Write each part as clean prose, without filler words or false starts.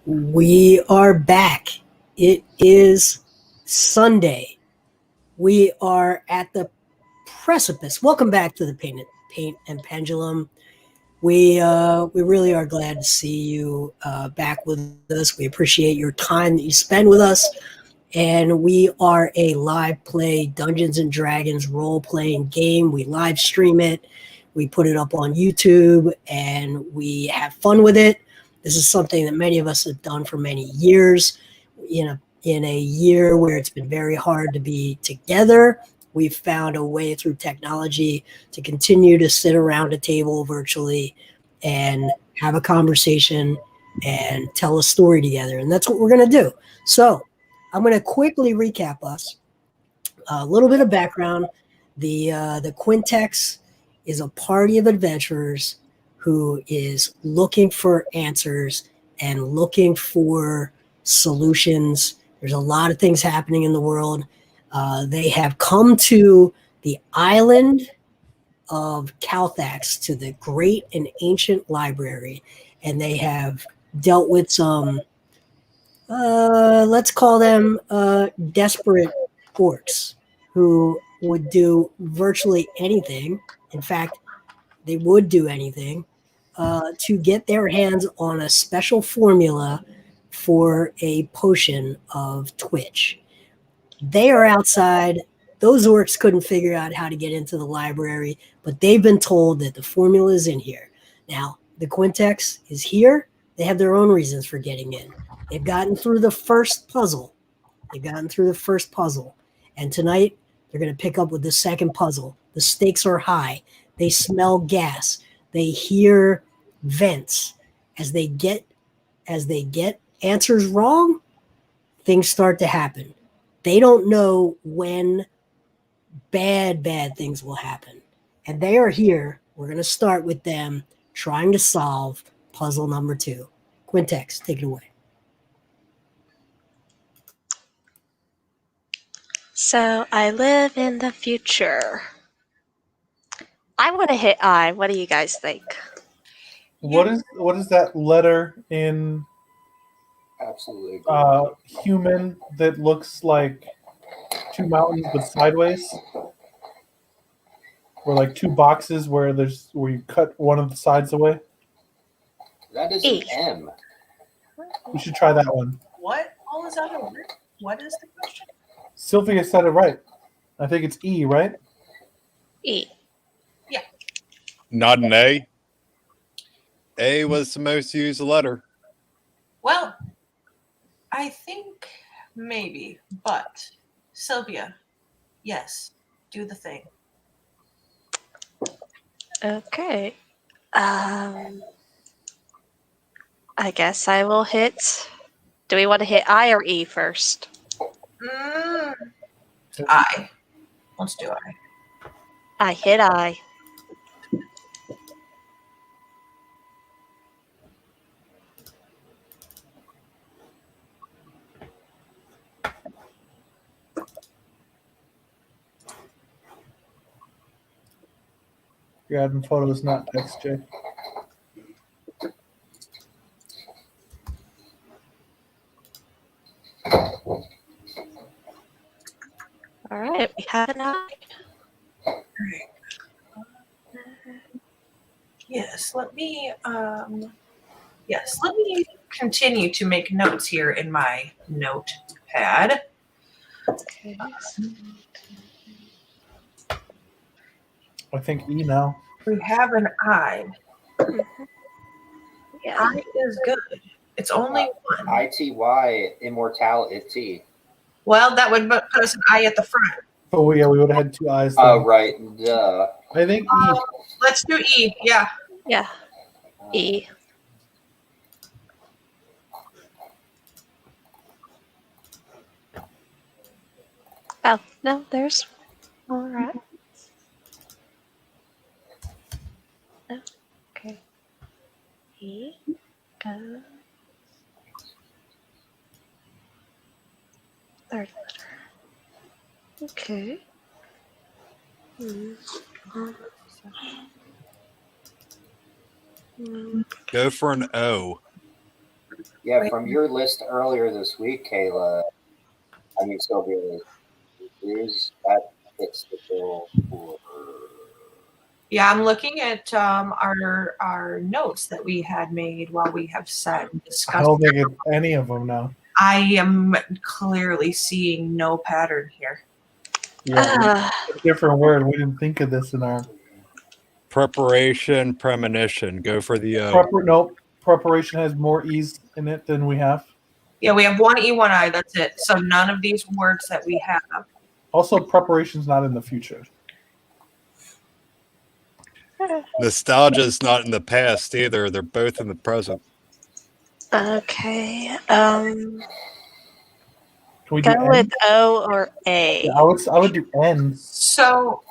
We are back. It is Sunday. We are at the precipice. Welcome back to the Paint and Pendulum. We really are glad to see you back with us. We appreciate your time that you spend with us. And we are a live play Dungeons and Dragons role-playing game. We live stream it. We put it up on YouTube and we have fun with it. This is something that many of us have done for many years. In a year where it's been very hard to be together, we've found a way through technology to continue to sit around a table virtually and have a conversation and tell a story together. And that's what we're going to do. So I'm going to quickly recap us. A little bit of background. The Quintex is a party of adventurers who is looking for answers and looking for solutions. There's a lot of things happening in the world. They have come to the island of Calthax, to the great and ancient library, and they have dealt with some, let's call them desperate orcs who would do virtually anything. In fact, they would do anything to get their hands on a special formula for a potion of Twitch. They are outside. Those orcs couldn't figure out how to get into the library, but they've been told that the formula is in here. Now, the Quintex is here. They have their own reasons for getting in. They've gotten through the first puzzle. And tonight, they're going to pick up with the second puzzle. The stakes are high. They smell gas. They hear vents. As they get answers wrong, things start to happen. They don't know when bad things will happen. And they are here. We're going to start with them trying to solve puzzle number 2. Quintex, take it away. So I live in the future. I want to hit I. What do you guys think? What is that letter in Absolutely. human that looks like two mountains but sideways? Or like two boxes where you cut one of the sides away? That is E. an M. We should try that one. What all is that a word? What is the question? Sylvia said it right. I think it's E, right? E. Not an A. A was the most used letter. Well, I think maybe, but Sylvia, yes, do the thing. Okay. I guess I will hit. Do we want to hit I or E first? I. Let's do I. I hit I. You're adding photos, not text, Jay. All right, we have an I. Yes, let me continue to make notes here in my notepad. Okay. I think E now. We have an I. Yeah. I is good. It's only one. ITY, immortality. Well, that would put us an I at the front. Oh, yeah, we would have had two eyes. Oh, right. Duh. I think E. Let's do E. Yeah. Yeah. E. Oh, no, there's all right. Oh, okay. E goes. Third letter. Okay. Go for an O. Yeah, Wait. from your list earlier this week, Kayla. Sylvia, is that fits the bill for? Yeah, I'm looking at our notes that we had made while we have sat and I discussed. don't think it's any of them now. I am clearly seeing no pattern here. Yeah, a different word. We didn't think of this in our Preparation, premonition. Go for the O. nope. Preparation has more E's in it than we have. Yeah, we have one E, one I. That's it. So none of these words that we have. Also, preparation's not in the future. Nostalgia is not in the past either. They're both in the present. Okay. Can we do Go N? with O or A. Yeah, I would do N. So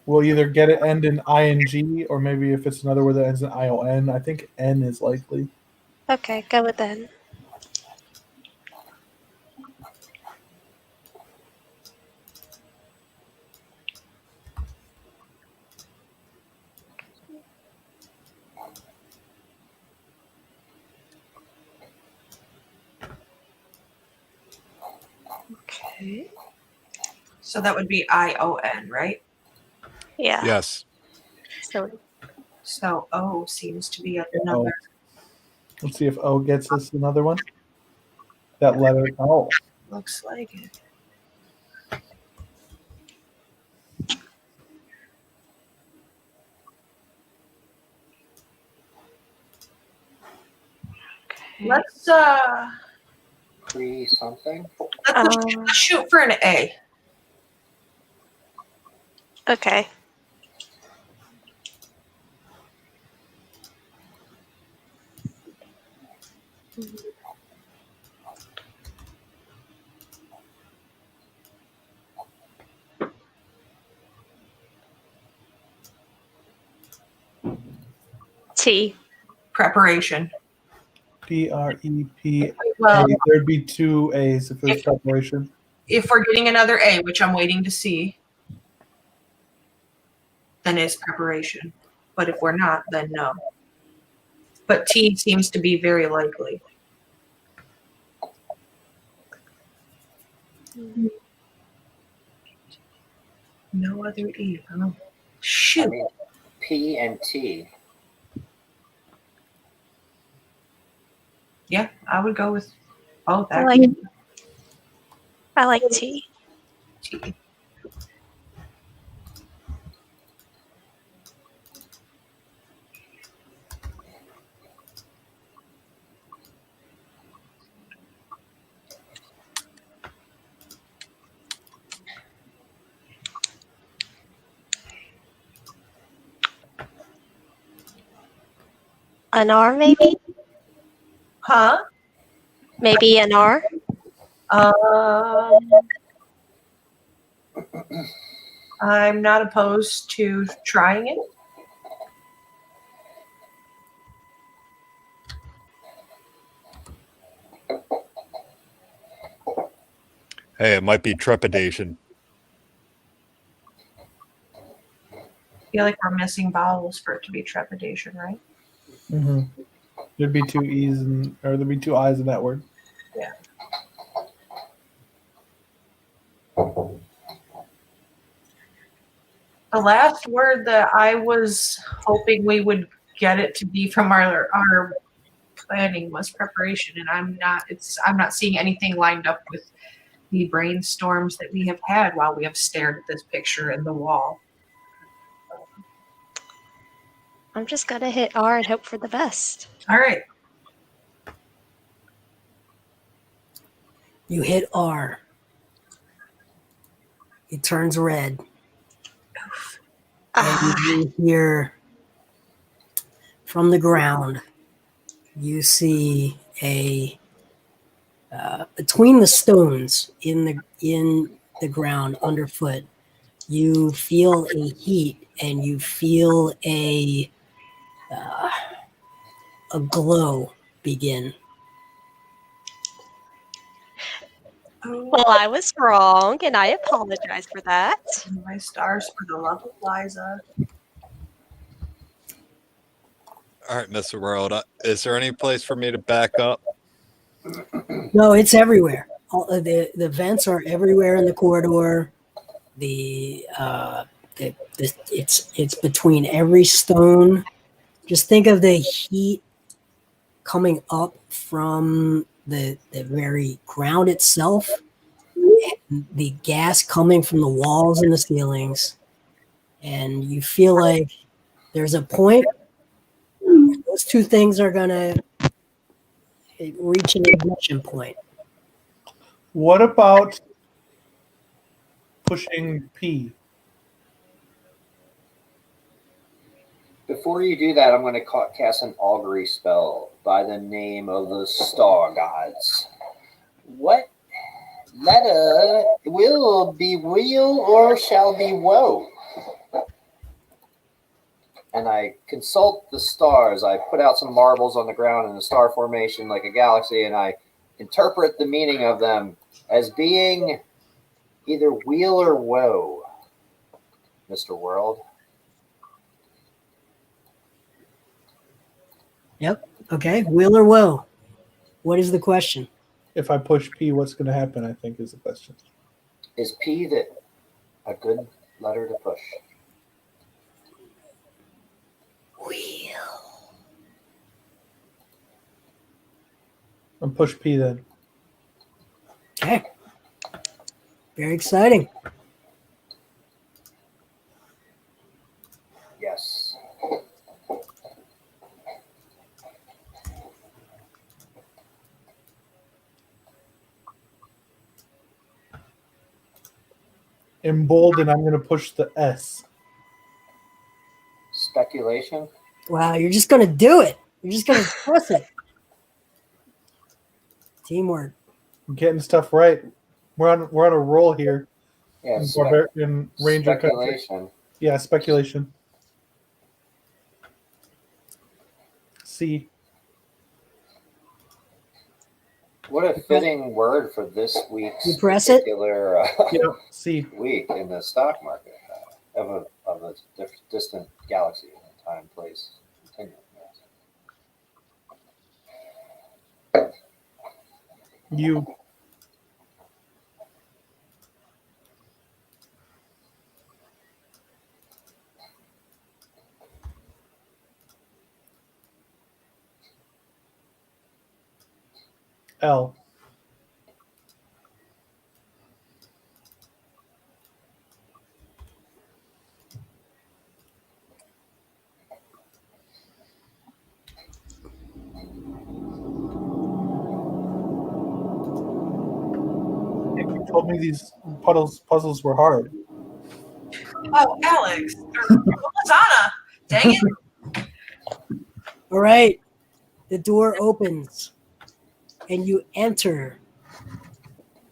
We'll either get it end in ing, or maybe if it's another word that ends in ion. I think N is likely. Okay, go with N. Okay. so that would be ION, right? Yeah. Yes. So O seems to be another. Let's see if O gets us another one. That letter. Oh, Looks like it. Let's Something. let's shoot for an A. Okay. T. Preparation. PREP. Well, There'd be two A's if it was preparation. if we're getting another A, which I'm waiting to see, then it's preparation. But if we're not, then no. But T seems to be very likely. No other E. Oh, shoot. P and T. Yeah, I would go with both. I like T. T. An R, maybe? Huh? Maybe an R? I'm not opposed to trying it. Hey, it might be trepidation. I feel like we're missing vowels for it to be trepidation, right? Mm-hmm. There'd be two E's or there'd be two I's in that word. Yeah. The last word that I was hoping we would get it to be from our planning was preparation, and I'm not seeing anything lined up with the brainstorms that we have had while we have stared at this picture in the wall. I'm just going to hit R and hope for the best. All right. You hit R. It turns red. And you hear from the ground, you see a between the stones in the ground underfoot, you feel a heat and you feel a glow begin. Well, I was wrong, and I apologize for that. My stars for the love of Liza. All right, Mr. World. Is there any place for me to back up? No, it's everywhere. All the vents are everywhere in the corridor. It's between every stone. Just think of the heat coming up from the very ground itself, and the gas coming from the walls and the ceilings, and you feel like there's a point where those two things are gonna reach an ignition point. What about pushing P? Before you do that, I'm going to cast an augury spell by the name of the Star Gods. What letter will be weal or shall be woe? And I consult the stars. I put out some marbles on the ground in a star formation like a galaxy, and I interpret the meaning of them as being either weal or woe, Mr. World. Yep. Okay. Will or woe? What is the question? If I push P, what's going to happen, I think, is the question. Is P a good letter to push? Will. And push P then. Okay. Very exciting. Yes. In bold, and I'm going to push the S. Speculation? Wow, you're just gonna do it. You're just gonna press it. Teamwork. I'm getting stuff right. We're on a roll here. Yeah, In Ranger country. speculation. Yeah, speculation. C. What a fitting word for this week's You press it? particular Yeah, C. week in the stock market of a distant galaxy, time, place, continuum. U. L. You told me these puzzles were hard. Oh, Alex. Or Lizana. Dang it. All right. The door opens and you enter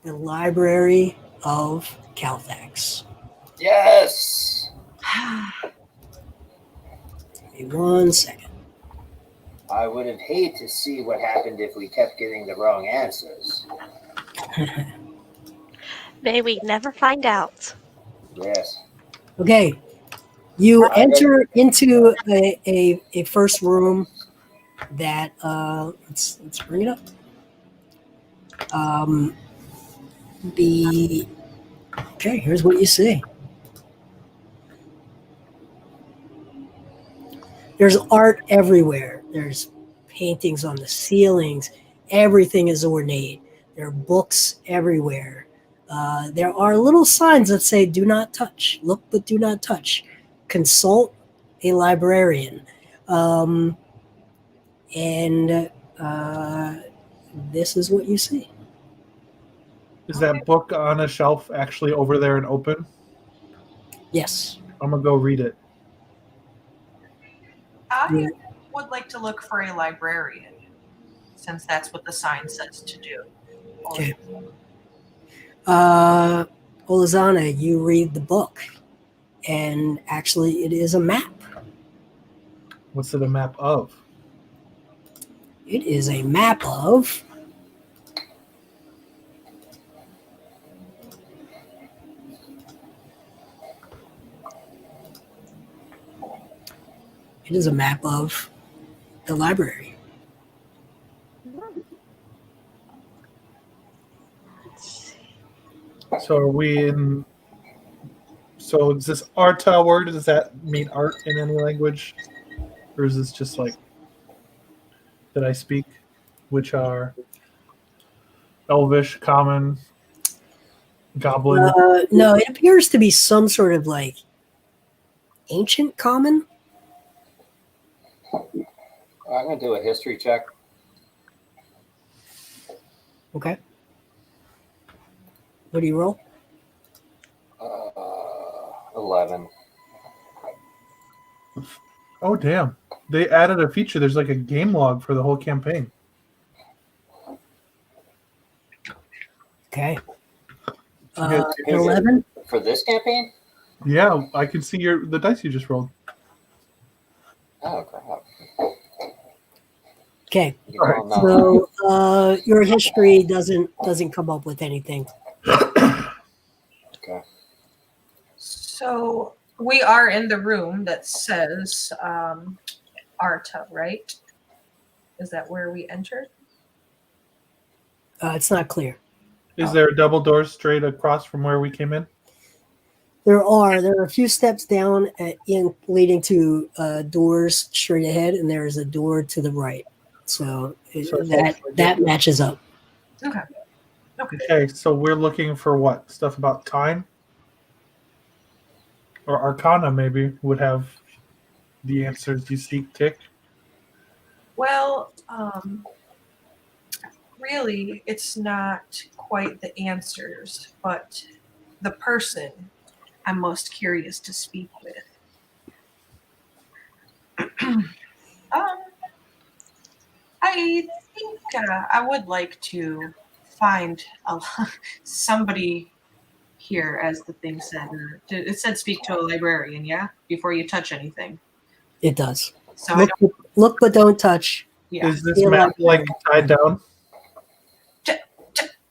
the library of Calthax. Yes. Give me 1 second. I would have hated to see what happened if we kept getting the wrong answers. May we never find out. Yes. Okay. You enter into a first room that let's bring it up. Okay, here's what you see. There's art everywhere. There's paintings on the ceilings. Everything is ornate. There are books everywhere. There are little signs that say, do not touch. Look, but do not touch. Consult a librarian. This is what you see. Is that book on a shelf actually over there and open? Yes. I'm going to go read it. I would like to look for a librarian, since that's what the sign says to do. Okay. Olazana, you read the book, and actually it is a map. What's it a map of? It is a map of the library. So are we in? So is this Arta word? Does that mean art in any language, or is this just like that I speak, which are Elvish, Common, Goblin? No, it appears to be some sort of like ancient common. I'm going to do a history check. Okay. What do you roll? 11. Oh damn! They added a feature. There's like a game log for the whole campaign. Okay. Okay. 11. For this campaign? Yeah, I can see the dice you just rolled. Oh, crap. Okay. You don't know. So your history doesn't come up with anything. Okay. So we are in the room that says Arta, right? Is that where we entered? It's not clear. Is there a double door straight across from where we came in? There are a few steps down leading to doors straight ahead, and there is a door to the right. So that matches up. Okay. Okay, so we're looking for what? Stuff about time? Or Arcana maybe would have the answers you seek, Tick. Well, really, it's not quite the answers, but the person I'm most curious to speak with. I think I would like to find somebody here, as the thing said. It said speak to a librarian, yeah? Before you touch anything. It does. So Look but don't touch. yeah. Is this Feel map like tied down?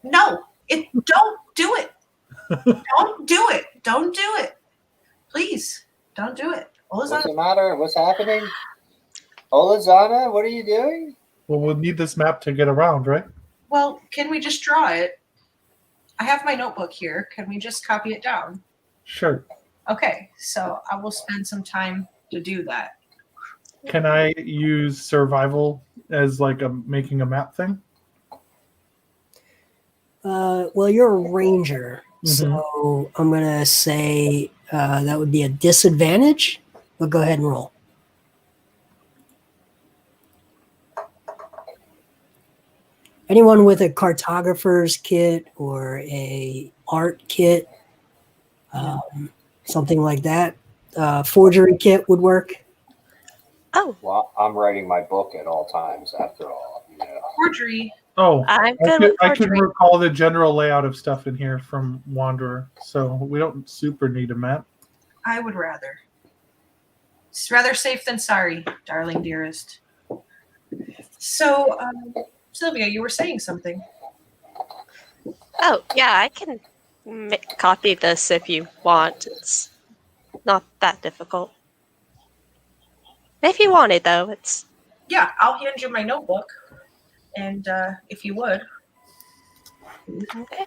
No, don't do it. Don't do it. Don't do it. Please, don't do it. What's the matter? What's happening? Olazana, what are you doing? Well, we'll need this map to get around, right? Well, can we just draw it? I have my notebook here. Can we just copy it down? Sure. Okay, so I will spend some time to do that. Can I use survival as like making a map thing? Well, you're a ranger, so I'm gonna say that would be a disadvantage. But go ahead and roll. Anyone with a cartographer's kit or a art kit, something like that, forgery kit would work. Oh, Well, I'm writing my book at all times, after all. You know. Forgery. Oh, I'm good with I can forgery. recall the general layout of stuff in here from Wanderer, so we don't super need a map. I would rather. It's rather safe than sorry, darling dearest. So, Sylvia, you were saying something. Oh, yeah, I can copy this if you want. It's not that difficult. If you want it, though, it's... Yeah, I'll hand you my notebook, and if you would. Okay.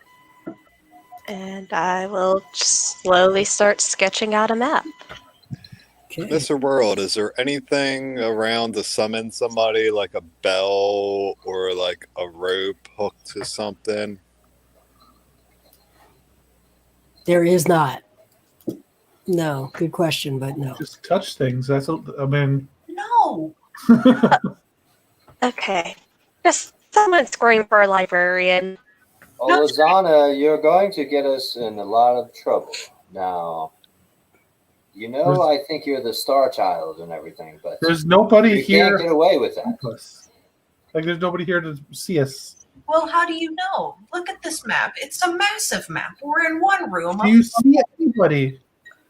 And I will just slowly start sketching out a map. Okay. Mr. World, is there anything around to summon somebody, like a bell or like a rope hooked to something? There is not. No, good question, but no. Just touch things. I mean, No. Okay. Just someone scream for a librarian. Olazana, you're going to get us in a lot of trouble. Now, you know, I think you're the star child and everything, but there's nobody you here. can't get away with that. Like, there's nobody here to see us. Well, how do you know? Look at this map. It's a massive map. We're in one room. Do you see anybody?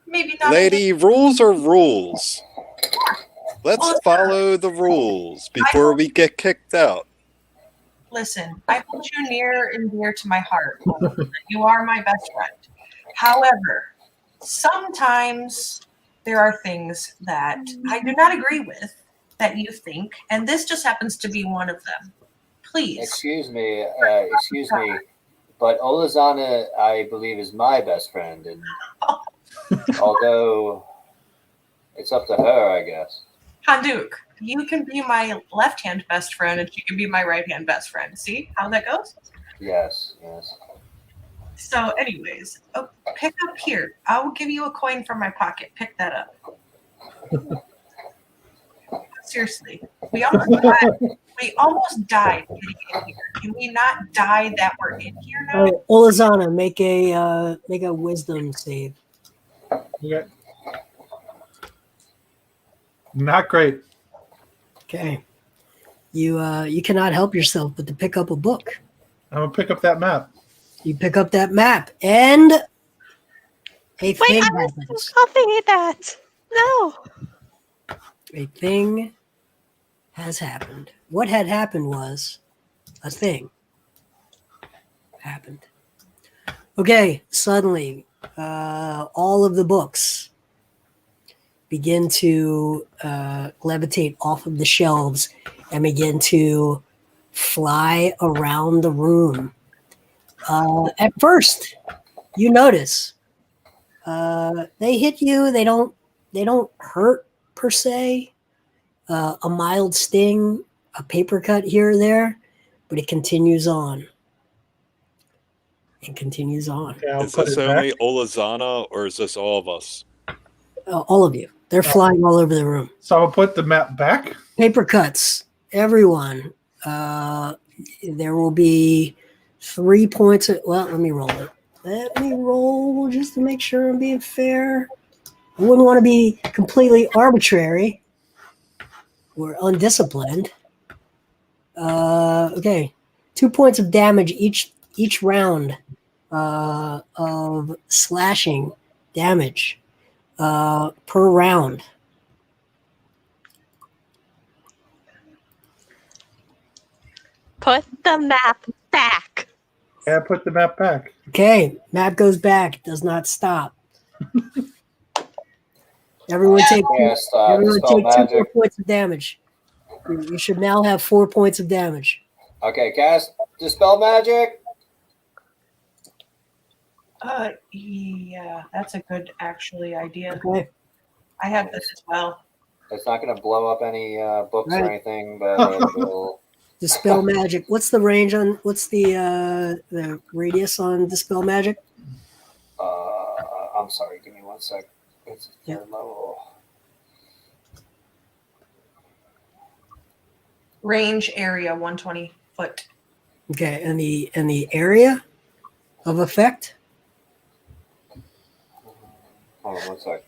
Maybe not. Lady, rules are rules. Let's follow the rules before we get kicked out. Listen, I hold you near and dear to my heart. You are my best friend. However, sometimes there are things that I do not agree with that you think, and this just happens to be one of them. Please. Excuse me. But Olazana, I believe, is my best friend, and although it's up to her, I guess. Handuk, you can be my left-hand best friend, and she can be my right-hand best friend. See how that goes? Yes, yes. So, anyways, pick up here. I will give you a coin from my pocket. Pick that up. Seriously, we almost died getting in here. Can we not die that we're in here now? Oh, Olazana, make a wisdom save. Okay. Not great. Okay. You cannot help yourself but to pick up a book. I'm gonna pick up that map. You pick up that map, and a Wait, thing I was happens. copying that. No. A thing has happened. What had happened was a thing happened. Okay, suddenly, all of the books begin to levitate off of the shelves and begin to fly around the room. At first, you notice they hit you. They don't hurt per se. A mild sting, a paper cut here or there, but it continues on. It continues on. Okay, I'll Is put this it only back. Olazana, or is this all of us? All of you. They're flying all over the room. So I'll put the map back. Paper cuts. Everyone. There will be 3 points. Let me roll it. Let me roll just to make sure I'm being fair. I wouldn't want to be completely arbitrary or undisciplined. Okay. 2 points of damage each round of slashing damage per round. Put the map back. Yeah, put the map back. Okay, map goes back, does not stop. Everyone take Cast everyone Dispel take 2 more Magic. points of damage. You should now have 4 points of damage. Okay, cast Dispel Magic. Yeah, that's a good idea. Okay. I have this as well. It's not going to blow up any books or Right. anything, but it will. Dispel magic. What's the range on? What's the radius on dispel magic? I'm sorry, give me 1 sec. It's Yeah. third level. Range area 120 foot. Okay, and the area of effect. Hold on 1 sec.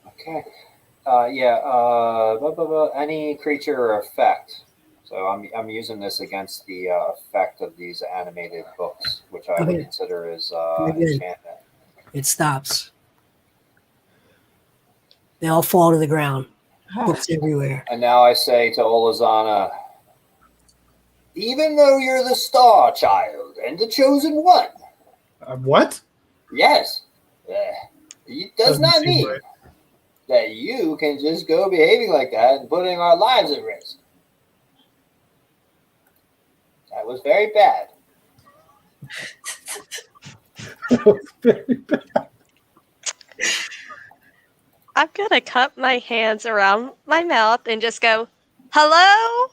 Okay. Any creature or effect. So I'm using this against the effect of these animated books, which I would Okay. consider as Very good. enchantment. It stops. They all fall to the ground. Books everywhere. And now I say to Olazana, even though you're the star child and the chosen one, What? yes, it does Doesn't not seem mean right. that you can just go behaving like that and putting our lives at risk. That was very bad. Very bad. I'm gonna cup my hands around my mouth and just go, "Hello,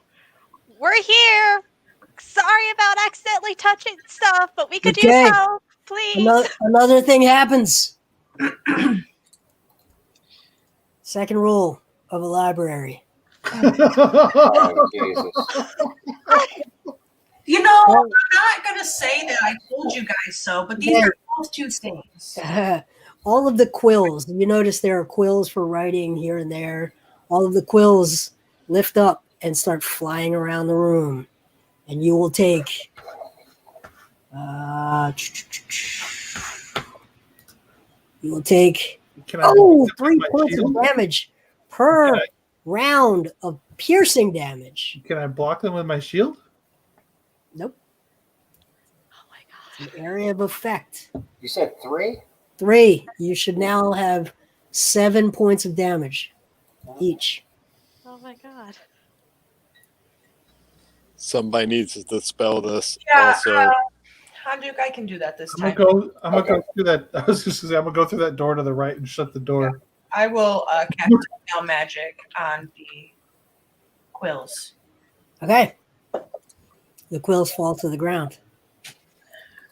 we're here. Sorry about accidentally touching stuff, but we could use Okay. help, please." Another thing happens. Second rule of a library. Oh, Jesus. You know, I'm not going to say that I told you guys so, but these Yeah. are both two things. All of the quills, you notice there are quills for writing here and there. All of the quills lift up and start flying around the room. And you will take Can I block them 3 with my points of shield? damage per Can I- round of piercing damage. Can I block them with my shield? Nope. Oh my god. An area of effect. You said 3? 3. You should now have 7 points of damage each. Oh my god. Somebody needs to dispel this. Yeah, Also, Hanjuk, I can do that this I'm time. gonna go through that. I was just gonna say I'm gonna go through that door to the right and shut the door. I will cast Dispel Magic on the quills. Okay. The quills fall to the ground.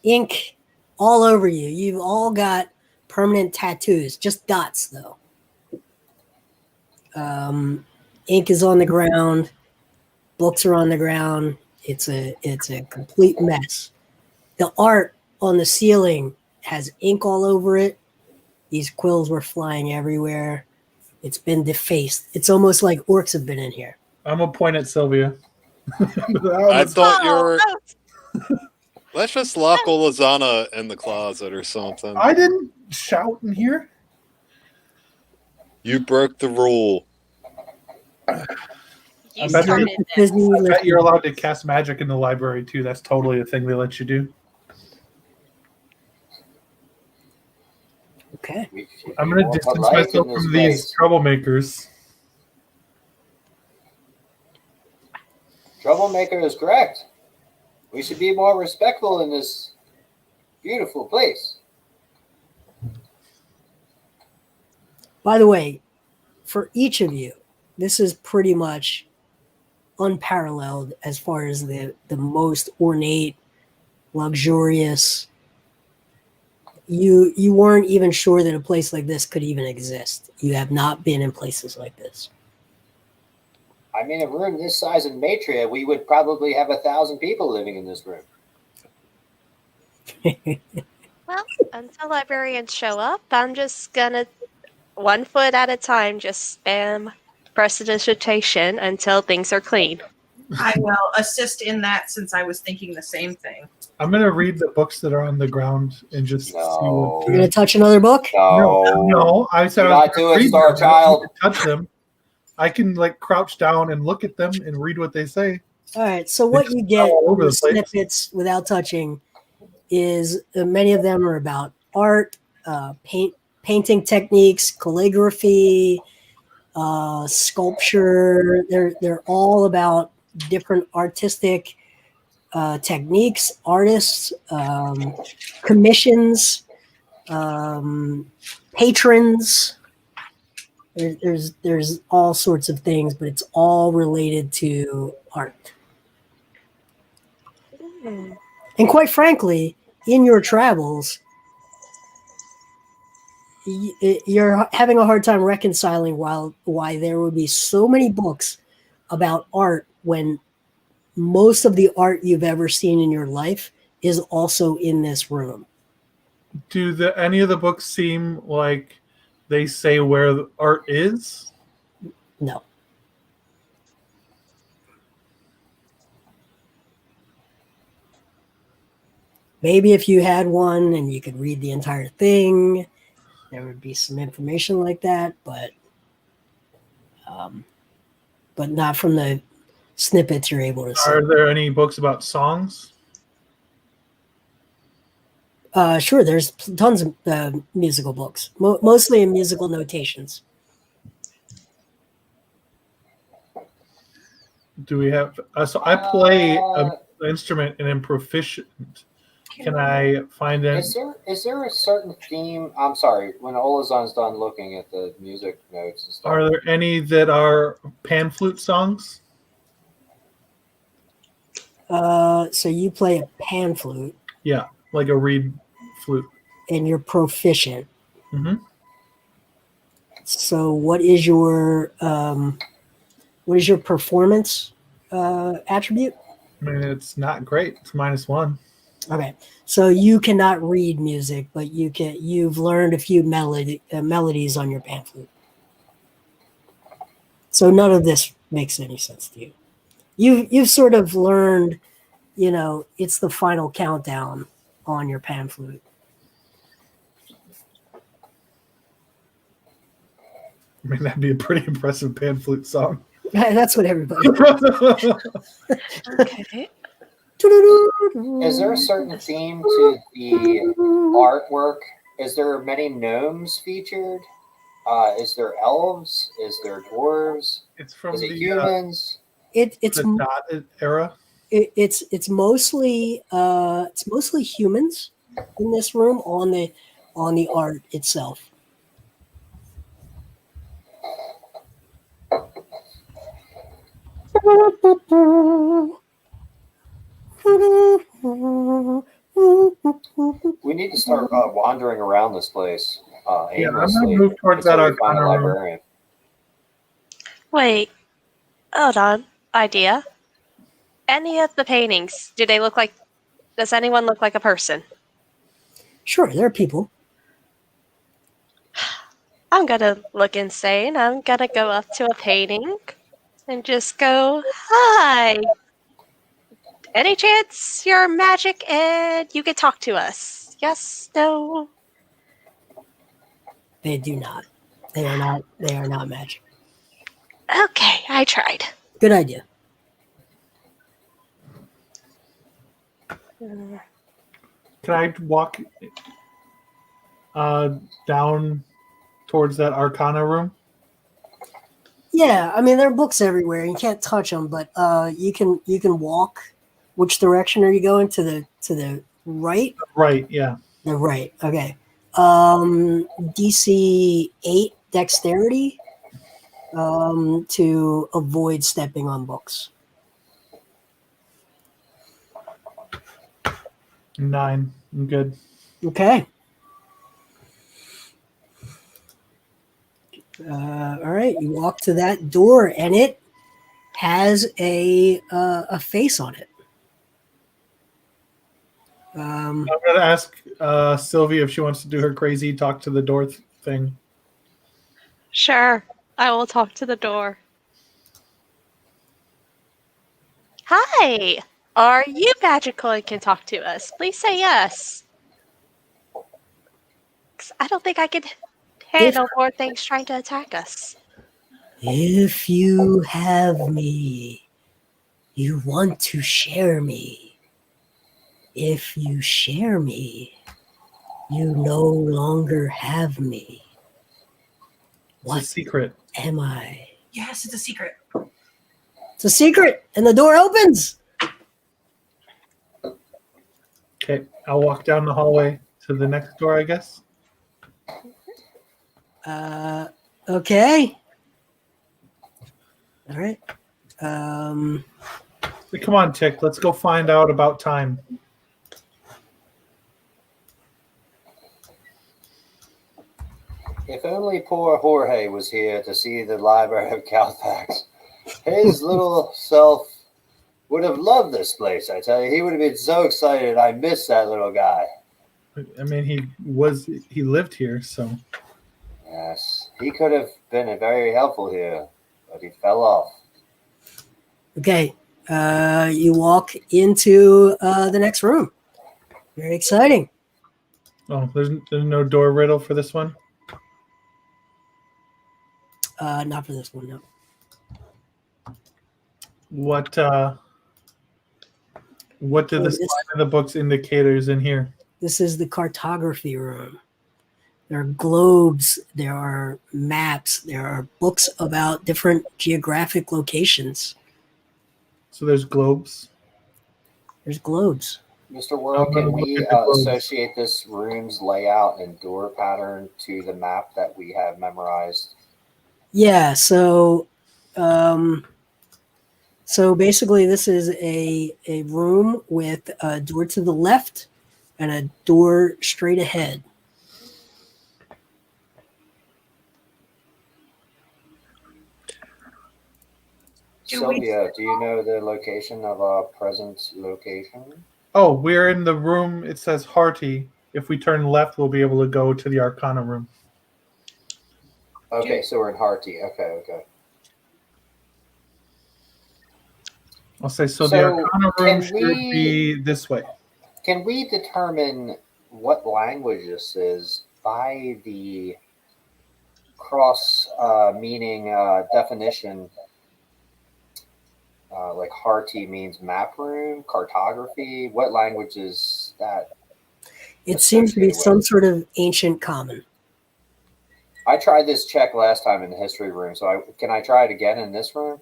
Ink all over you. You've all got permanent tattoos, just dots though. Ink is on the ground. Books are on the ground. It's a complete mess. The art on the ceiling has ink all over it. These quills were flying everywhere. It's been defaced. It's almost like orcs have been in here. I'm gonna point at Sylvia. I thought you were. Oh, Let's just lock Olazana in the closet or something. I didn't shout in here. You broke the rule. you I bet started this. I bet you're allowed to cast magic in the library too. That's totally a thing they let you do. Okay. I'm gonna More distance polite myself in this from these place. troublemakers. Troublemaker is correct. We should be more respectful in this beautiful place. By the way, for each of you, this is pretty much unparalleled as far as the most ornate, luxurious. You weren't even sure that a place like this could even exist. You have not been in places like this. I mean, a room this size in Matria, we would probably have 1,000 people living in this room. Well, until librarians show up, I'm just gonna, 1 foot at a time, just spam prestidigitation until things are clean. I will assist in that since I was thinking the same thing. I'm gonna read the books that are on the ground and just see what. You're gonna touch another book? No, I said Do I was not gonna do it, read Star them. I don't Child. need to touch them. I can like crouch down and look at them and read what they say. All right. So what It's you get all over from the the place. snippets without touching is many of them are about art, painting techniques, calligraphy, sculpture. They're all about different artistic techniques, artists, commissions, patrons. There's all sorts of things, but it's all related to art. Hmm. And quite frankly, in your travels, you're having a hard time reconciling why there would be so many books about art when most of the art you've ever seen in your life is also in this room. Do any of the books seem like they say where the art is? No. Maybe if you had one and you could read the entire thing, there would be some information like that, but not from the snippets you're able to see. Are there any books about songs? Sure, there's tons of musical books, mostly in musical notations. Do we have? So I play an instrument and am proficient. Can I find it? Is there a certain theme? I'm sorry, when Olazan's done looking at the music notes and stuff. Are there any that are pan flute songs? So you play a pan flute Yeah, like a reed flute. and you're proficient. Mm-hmm. So what is your performance attribute? I mean, it's not great. It's -1. Okay, so you cannot read music, but you've learned a few melodies on your pan flute. So none of this makes any sense to you. You've sort of learned, it's the final countdown on your pan flute. I mean, that'd be a pretty impressive pan flute song. That's what everybody. Okay. Is there a certain theme to the artwork? Is there many gnomes featured? Is there elves? Is there dwarves? It's from Is it the humans? It's dot era. it's mostly humans in this room on the art itself. We need to start wandering around this place Yeah, I'm aimlessly gonna move towards that until we find a Arcana room. librarian. Wait, hold on. Idea. Any of the paintings, does anyone look like a person? Sure, there are people. I'm gonna look insane. I'm gonna go up to a painting and just go, hi! Any chance you're magic and you can talk to us? Yes? No? They do not. They are not. They are not magic. Okay, I tried. Good idea. Can I walk down towards that Arcana room? Yeah, I mean there are books everywhere. You can't touch them, but you can walk. Which direction are you going? To the right? Right, yeah. The right. Okay. DC 8 dexterity to avoid stepping on books. 9. I'm good. Okay. All right. You walk to that door, and it has a face on it. I'm going to ask Sylvie if she wants to do her crazy talk to the door thing. Sure, I will talk to the door. Hi! Are you magical and can talk to us? Please say yes. 'Cause I don't think I could handle more things trying to attack us. If you have me, you want to share me. If you share me, you no longer have me. It's a What secret. am I? Yes, it's a secret. It's a secret, and the door opens. Okay, I'll walk down the hallway to the next door, I guess. Okay. All right. Hey, come on, Tick. Let's go find out about time. If only poor Jorge was here to see the Library of Calfax. His little self would have loved this place, I tell you. He would have been so excited. I miss that little guy. I mean, he lived here, so. Yes, he could have been very helpful here, but he fell off. Okay. You walk into the next room. Very exciting. Oh, there's no door riddle for this one? Not for this one, no. What do the slide of the books indicators in here? This is the cartography room. There are globes, there are maps, there are books about different geographic locations. So there's globes. There's globes. Mr. World, can we associate this room's layout and door pattern to the map that we have memorized? Yeah, so basically this is a room with a door to the left and a door straight ahead. Sylvia, do you know the location of our present location? Oh, we're in the room. It says Hearty. If we turn left, we'll be able to go to the Arcana room. Okay, so we're in Hearty. Okay. I'll say so. The Arcana room should be this way. Can we determine what language this is by the cross meaning definition? Like Hearty means map room, cartography. What language is that? It seems to be some sort of ancient common. I tried this check last time in the history room, so can I try it again in this room?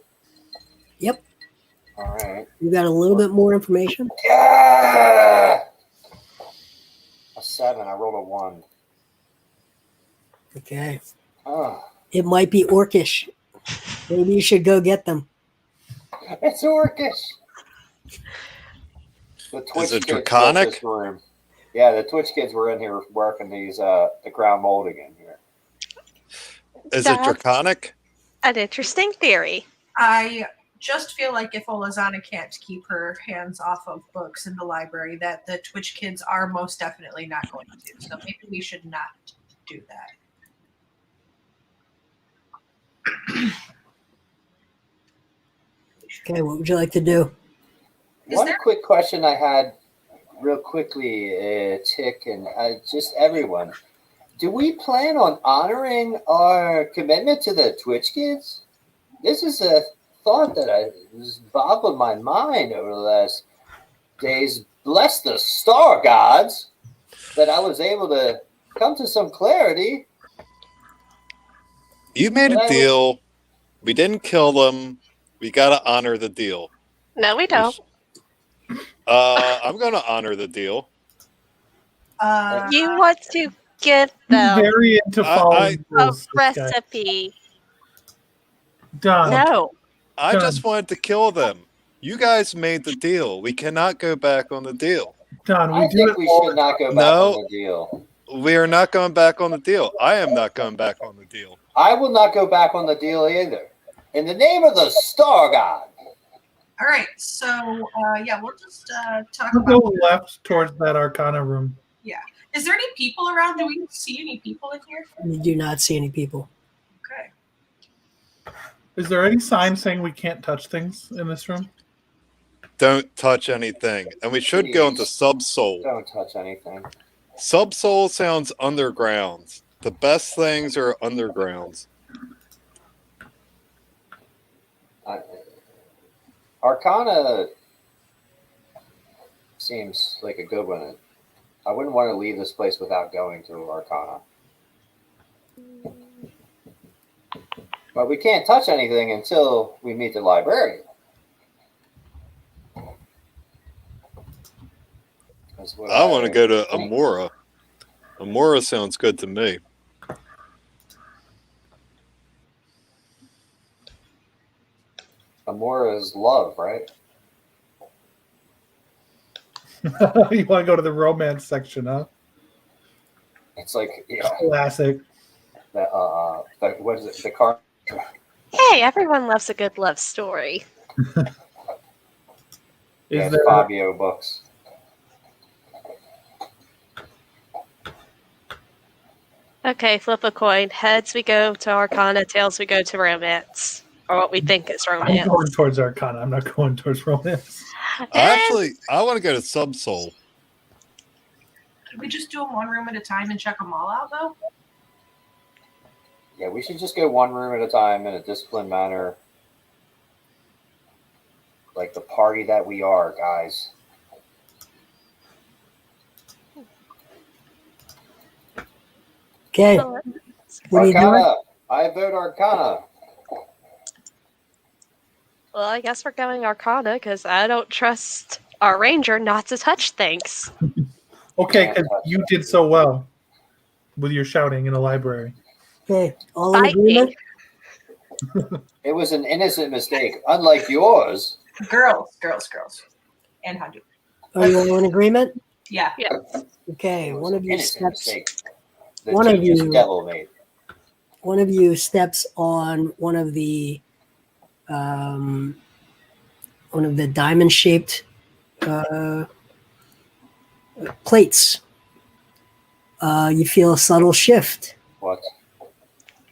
Yep. All right. You got a little bit more information? Yeah! A 7. I rolled a 1. Okay. Oh, It might be orcish. Maybe you should go get them. it's orcish. The Twitch Is it kids built draconic? this room. Yeah, the Twitch kids were in here working these the ground molding in here. Is it That's draconic? an interesting theory. I just feel like if Olazana can't keep her hands off of books in the library, that the Twitch kids are most definitely not going to. So maybe we should not do that. Okay, what would you like to do? One quick question I had real quickly, Tick, and just everyone. Do we plan on honoring our commitment to the Twitch kids? This is a thought that was boggling my mind over the last days. Bless the star gods that I was able to come to some clarity. You made a deal. We didn't kill them. We got to honor the deal. No, we don't. I'm going to honor the deal. You want to give them Very into following a rules, this guy. recipe. Don, No. I Done. just wanted to kill them. You guys made the deal. We cannot go back on the deal. Don, I we do think it we all should not go back No. on the deal. We are not going back on the deal. I am not going back on the deal. I will not go back on the deal either. In the name of the star god. All right, so yeah, we'll just talk We'll about. go left towards that Arcana room. Is there any people around? Do we see any people in here? You do not see any people. Okay. Is there any sign saying we can't touch things in this room? Don't touch anything. And we should go into Subsoul. Don't touch anything. Subsoul sounds underground. The best things are underground. Arcana seems like a good one. I wouldn't want to leave this place without going to Arcana. But we can't touch anything until we meet the librarian. That's what I want to go to Amora. Amora sounds good to me. Amora's love, right? You want to go to the romance section, huh? It's like, yeah, Classic. what is it? The car. Hey, everyone loves a good love story. Is there Fabio books. Okay, flip a coin. Heads, we go to Arcana. Tails, we go to romance. Or what we think is I'm romance. going towards Arcana. I'm not going towards romance. I want to go to Subsoul. Could we just do them one room at a time and check them all out, though? Yeah, we should just go one room at a time in a disciplined manner. Like the party that we are, guys. Okay. What are you doing? Arcana. I vote Arcana. Well, I guess we're going Arcana because I don't trust our ranger not to touch things. Okay, because you did so well with your shouting in a library. Okay, all in Fight agreement? It was an innocent mistake, unlike yours. Girls. And Handu. Are you all in agreement? Yeah. Okay, It was one of an you innocent steps. mistake. The One of teacher's you- devil made. One of you steps on one of the diamond-shaped plates. You feel a subtle shift, What?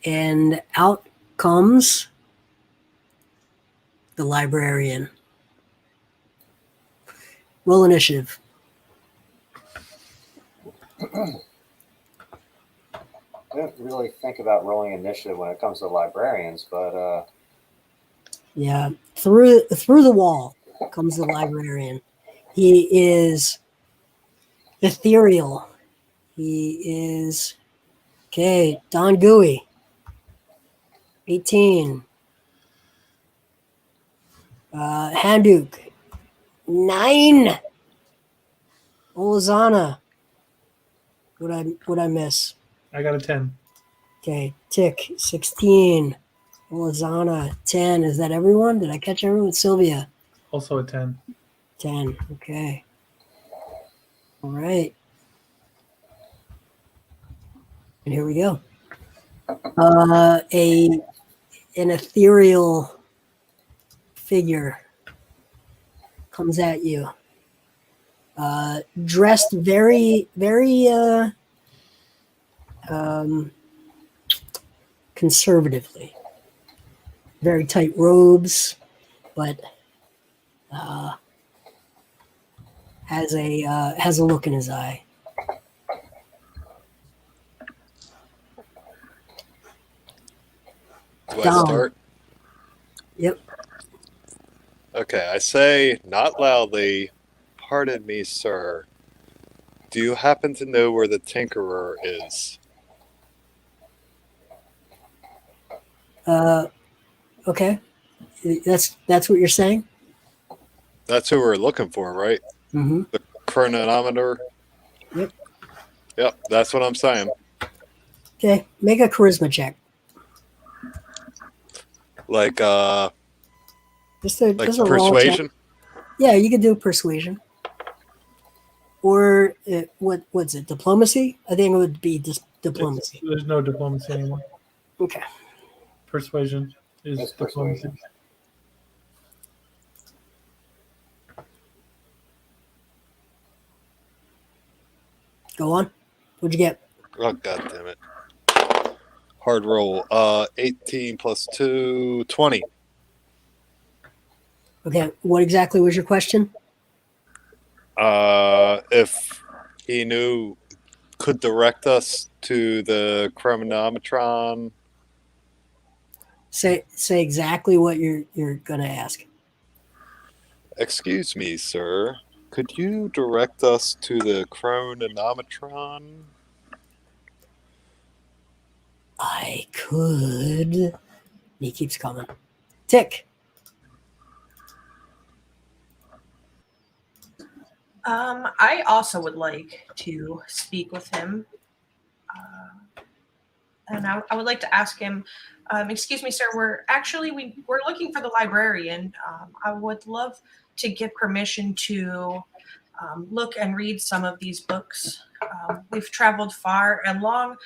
and out comes the librarian. Roll initiative. I don't really think about rolling initiative when it comes to librarians, but Yeah, through the wall comes the librarian. He is ethereal. He is okay. Don Gooey, 18. Handuk, 9. Olazana, what I miss? I got a 10. Okay, Tick, 16. Olazana, 10. Is that everyone? Did I catch everyone? Sylvia, Also a 10. 10. Okay. All right. And here we go. An ethereal figure comes at you. Dressed very, very conservatively. Very tight robes, but has a look in his eye. Do I Dom. start? Yep. Okay, I say, not loudly, pardon me, sir. Do you happen to know where the Tinkerer is? Okay. That's what you're saying? That's who we're looking for, right? Mm-hmm. The chronometer? Yep. Yep, that's what I'm saying. Okay. Make a charisma check. Like Just a raw check. persuasion? Yeah, you could do persuasion. Or what's it? Diplomacy? I think it would be diplomacy. There's no diplomacy anymore. Okay. Persuasion is That's diplomacy. persuasion. Go on. What'd you get? Oh, god damn it. Hard roll. 18 plus 2, 20. Okay. What exactly was your question? If he could direct us to the chronometron. Say exactly what you're gonna ask. Excuse me, sir. Could you direct us to the chronometron? I could. He keeps coming. Tick. I also would like to speak with him. And I would like to ask him, excuse me, sir, we're looking for the librarian. I would love to get permission to look and read some of these books. We've traveled far and long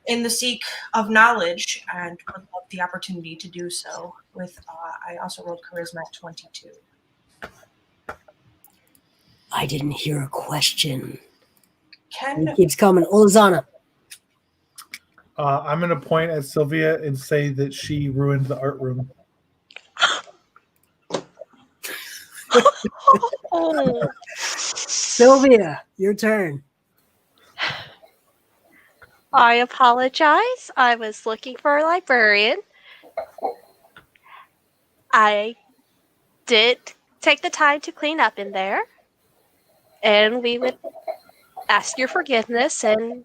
in the seek of knowledge and would love the opportunity to do so. I also rolled charisma at 22. I didn't hear a question. Can He keeps coming. Olazana. I'm going to point at Sylvia and say that she ruined the art room. Oh, Sylvia, your turn. I apologize. I was looking for a librarian. I did take the time to clean up in there. And we would ask your forgiveness, and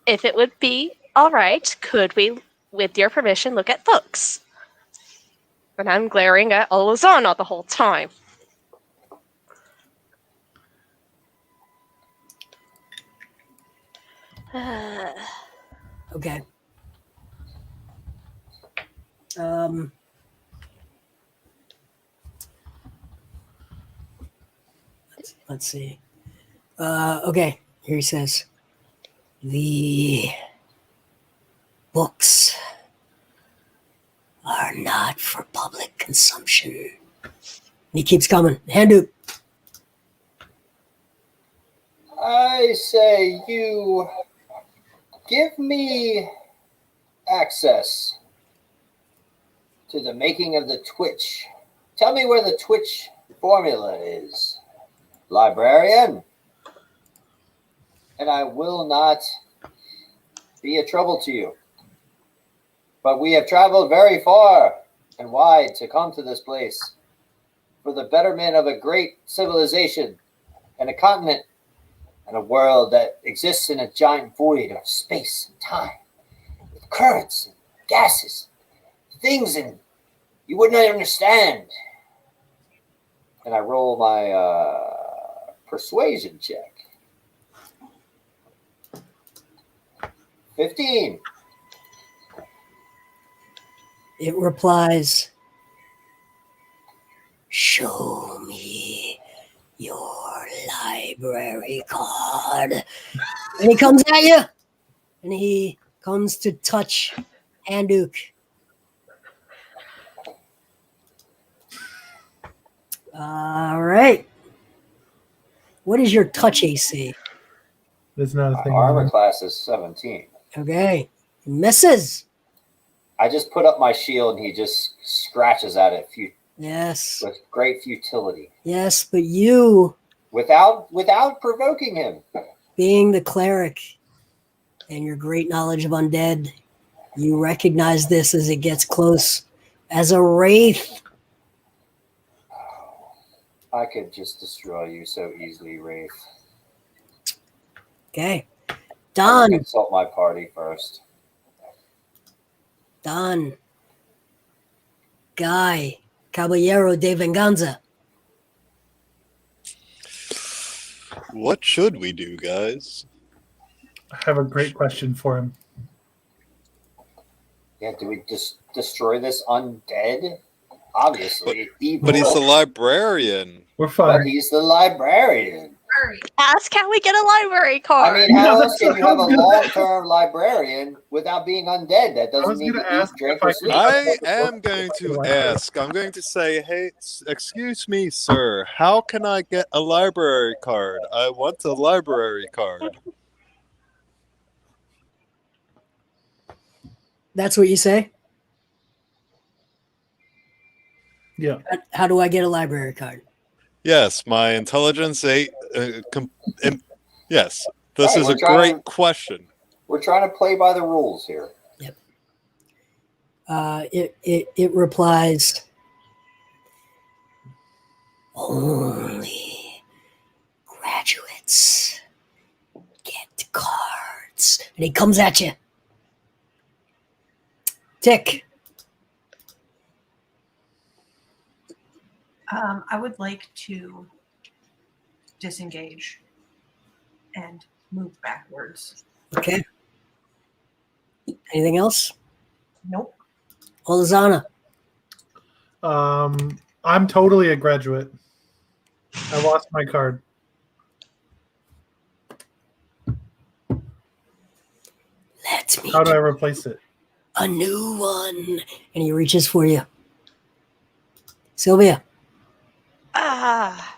if it would be all right, could we, with your permission, look at books? And I'm glaring at Olazana the whole time. Okay. Let's see. Okay, here he says, the books are not for public consumption. And he keeps coming. Handu. I say you give me access to the making of the Twitch. Tell me where the Twitch formula is, librarian, and I will not be a trouble to you. But we have traveled very far and wide to come to this place for the betterment of a great civilization and a continent and a world that exists in a giant void of space and time, with currents and gases, things and you would not understand. and I roll my persuasion check. 15. It replies, "Show me your library card." And he comes at you, and he comes to touch Anduk. All right. What is your touch AC? There's not a My thing. armor class is 17. Okay. Misses. I just put up my shield and he just scratches at it Yes. with great futility. Yes, but you, Without provoking him. being the cleric and your great knowledge of undead, you recognize this as it gets close as a wraith. I could just destroy you so easily, Wraith. Okay. I'll Done. consult my party first. Done. Guy, Caballero de Venganza. What should we do, guys? I have a great question for him. Yeah, do we just destroy this undead? Obviously, evil. But he's the librarian. We're But fine. he's the librarian. Hurry. Ask how we get a library I card. mean, how Yeah, else can you have a I was gonna- long-term librarian without being undead? That I was doesn't need gonna to eat, ask drink, if or I sleep. I am going to ask. I'm going to say, hey, excuse me, sir. How can I get a library card? I want a library card. That's what you say? Yeah. How do I get a library card? Yes, my intelligence 8. Yes, this Right, is we're a trying- great question. We're trying to play by the rules here. It replies, "Only graduates get cards." And he comes at you. Tick. I would like to disengage and move backwards. Okay. Anything else? Nope. Olazana. I'm totally a graduate. I lost my card. Let me How do I get replace it? a new one. And he reaches for you. Sylvia. Ah.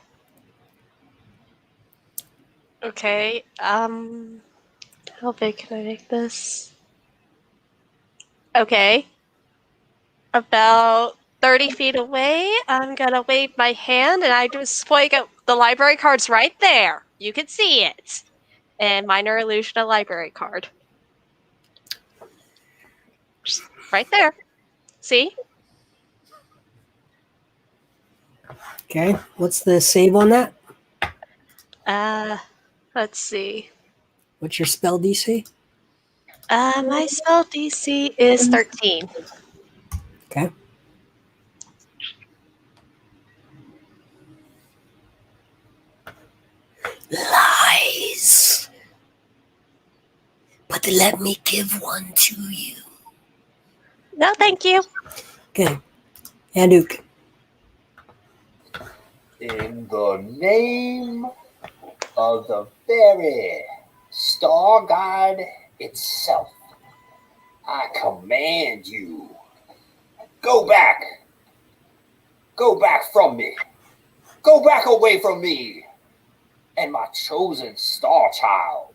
Okay. How big can I make this? Okay. About 30 feet away, I'm gonna wave my hand and I just point out the library card's right there. You can see it. And minor illusion, a library card. Just right there. See? Okay. What's the save on that? Let's see. What's your spell DC? My spell DC is 13. Okay. Lies. But let me give one to you. No, thank you. Okay. Anduk. In the name of the very Star God itself, I command you, go back. Go back from me. Go back away from me and my chosen star child.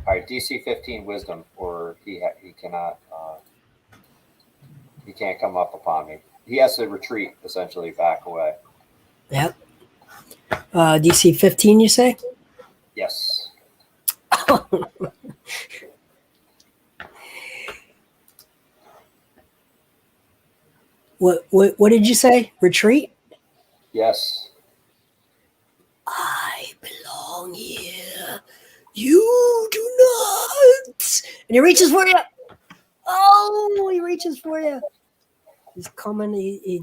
All right, DC 15 Wisdom, or he cannot. He can't come up upon me. He has to retreat, essentially, back away. Yep. DC 15, you say? Yes. What did you say? Retreat? Yes. I belong here. You do not. And he reaches for you. Oh, he reaches for you. He's coming. He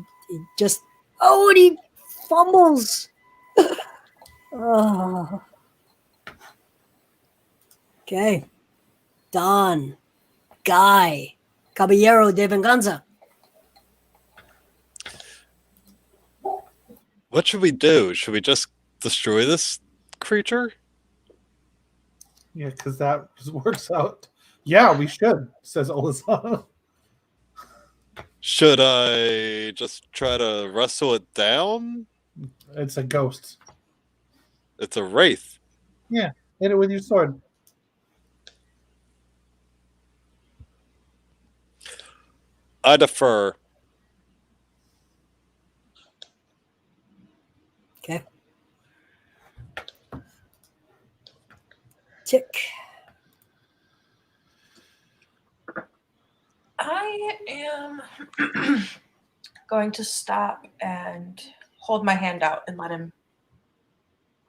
just Oh, and he fumbles. Oh. Okay. Don, Guy, Caballero de Venganza. What should we do? Should we just destroy this creature? Yeah, because that works out. Yeah, we should, says Olazana. Should I just try to wrestle it down? It's a ghost. It's a wraith. Yeah, hit it with your sword. I defer. Okay. Tick. I am going to stop and hold my hand out and let him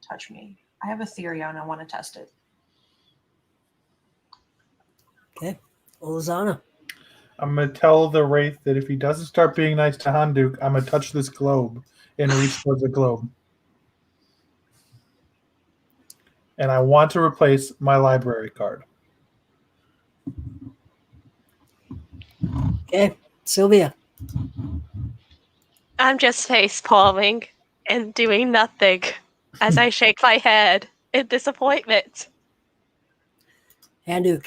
touch me. I have a theory on. I want to test it. Okay. Olazana. I'm going to tell the Wraith that if he doesn't start being nice to Handuk, I'm going to touch this globe and reach towards the globe. And I want to replace my library card. Okay. Sylvia. I'm just face palming and doing nothing as I shake my head in disappointment. Handuk.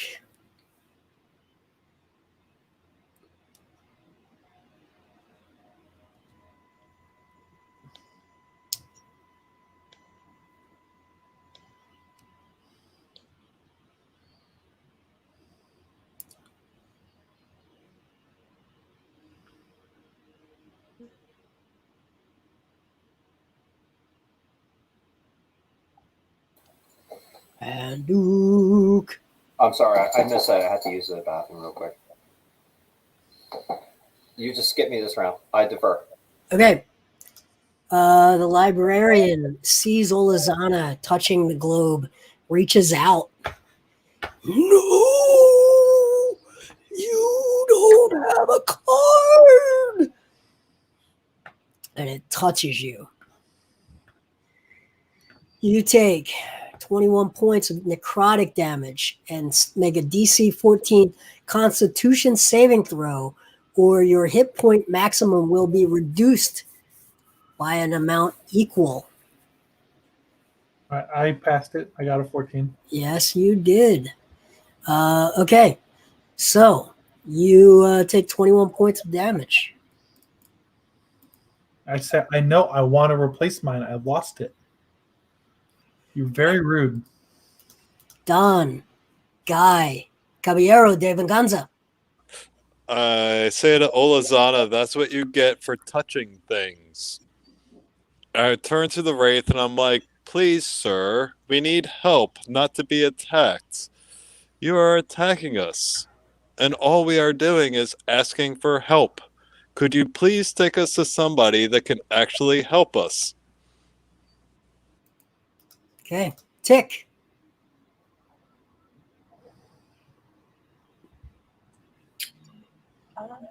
Handuk. I'm sorry, I missed that. I had to use the bathroom real quick. You just skip me this round. I defer. Okay. The librarian sees Olazana touching the globe, reaches out. No! You don't have a card! And it touches you. You take 21 points of necrotic damage and make a DC 14 Constitution saving throw, or your hit point maximum will be reduced by an amount equal. I passed it. I got a 14. Yes, you did. Okay, so you take 21 points of damage. I said, I know I want to replace mine. I lost it. You're very rude. Don, Guy, Caballero de Venganza. I say to Olazana, that's what you get for touching things. I turn to the Wraith and I'm like, please, sir, we need help not to be attacked. You are attacking us, and all we are doing is asking for help. Could you please take us to somebody that can actually help us? Okay, Tick. I'm gonna.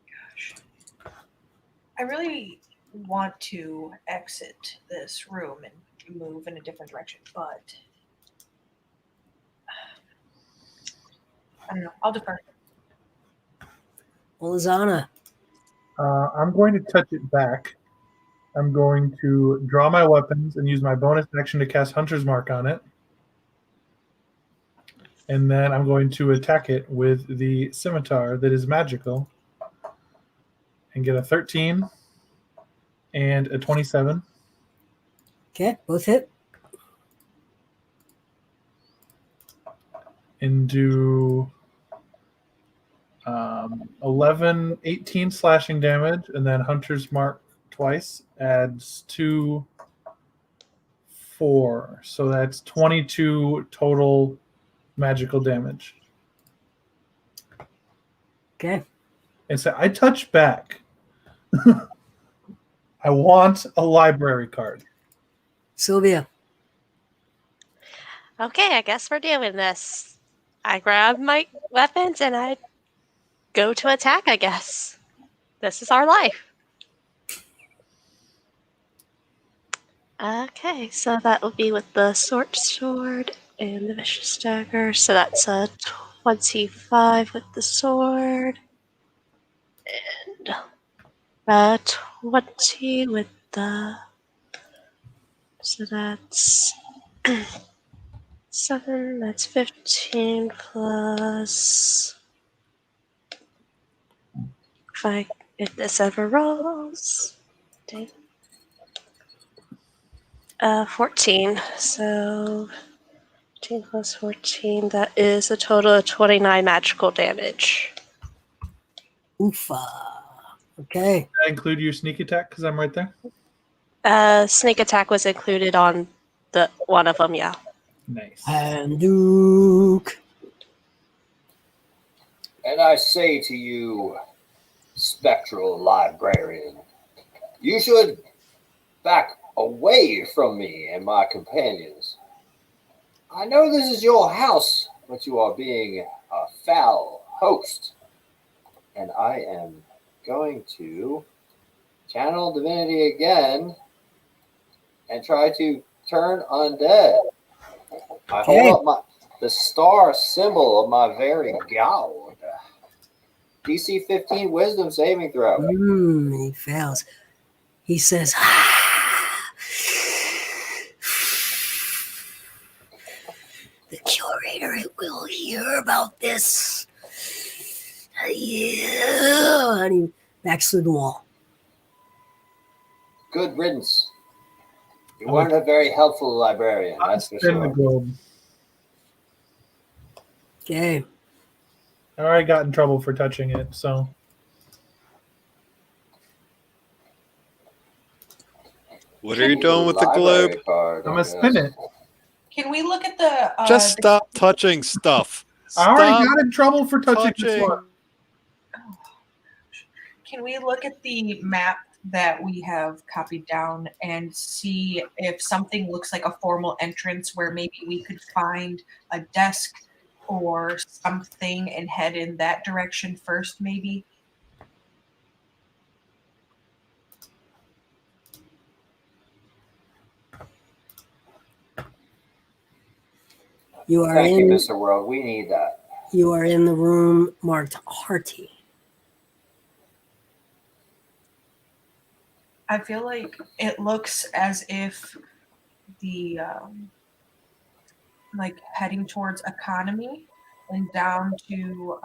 Gosh, I really want to exit this room and move in a different direction, but I don't know. I'll defer. Olazana. I'm going to touch it back. I'm going to draw my weapons and use my bonus action to cast Hunter's Mark on it. And then I'm going to attack it with the scimitar that is magical and get a 13 and a 27. Okay, both hit. And do 18 slashing damage, and then Hunter's Mark twice adds 4. So that's 22 total magical damage. Okay. And so I touch back. I want a library card. Sylvia. Okay, I guess we're doing this. I grab my weapons and I go to attack, I guess. This is our life. Okay, so that will be with the short sword and the vicious dagger. So that's a 25 with the sword. And 20 with the... So that's 7, that's 15 plus... If this ever rolls... 14. So 15 plus 14, that is a total of 29 magical damage. Oofa. Okay. Does that include your sneak attack? Because I'm right there. Sneak attack was included on the one of them, yeah. Nice. And Duke. And I say to you, spectral librarian, you should back away from me and my companions. I know this is your house, but you are being a foul host. And I am going to channel divinity again and try to turn undead. I hold up the star symbol of my very god. DC 15 wisdom saving throw. He fails. He says, the curator will hear about this. Yeah. And he backs through the wall. Good riddance. You weren't a very helpful librarian, that's for Spin the sure. globe. Okay. I already got in trouble for touching it, so. What are you doing with the globe? Card, I'm going to spin it. Can we look at the Just stop touching stuff. I already Stop got in trouble for touching this touching. one. Can we look at the map that we have copied down and see if something looks like a formal entrance where maybe we could find a desk or something and head in that direction first, maybe? You are Thank you, in. Mr. World. We need that. You are in the room marked Hearty. I feel like it looks as if the like heading towards economy and down to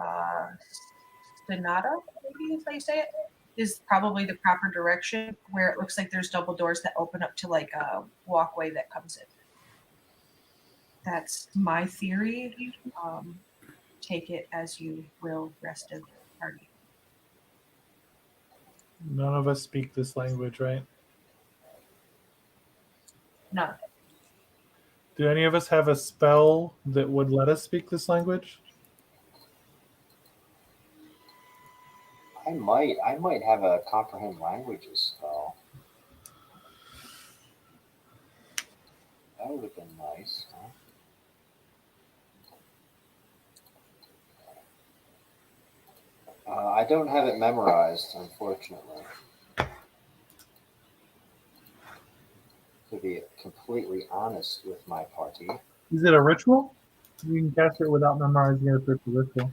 Sonata, maybe if I say it, is probably the proper direction, where it looks like there's double doors that open up to like a walkway that comes in. That's my theory. Take it as you will, rest of the party. None of us speak this language, right? No. Do any of us have a spell that would let us speak this language? I might have a comprehend languages spell. That would have been nice, huh? I don't have it memorized, unfortunately. To be completely honest with my party. Is it a ritual? You can cast it without memorizing it if it's a ritual.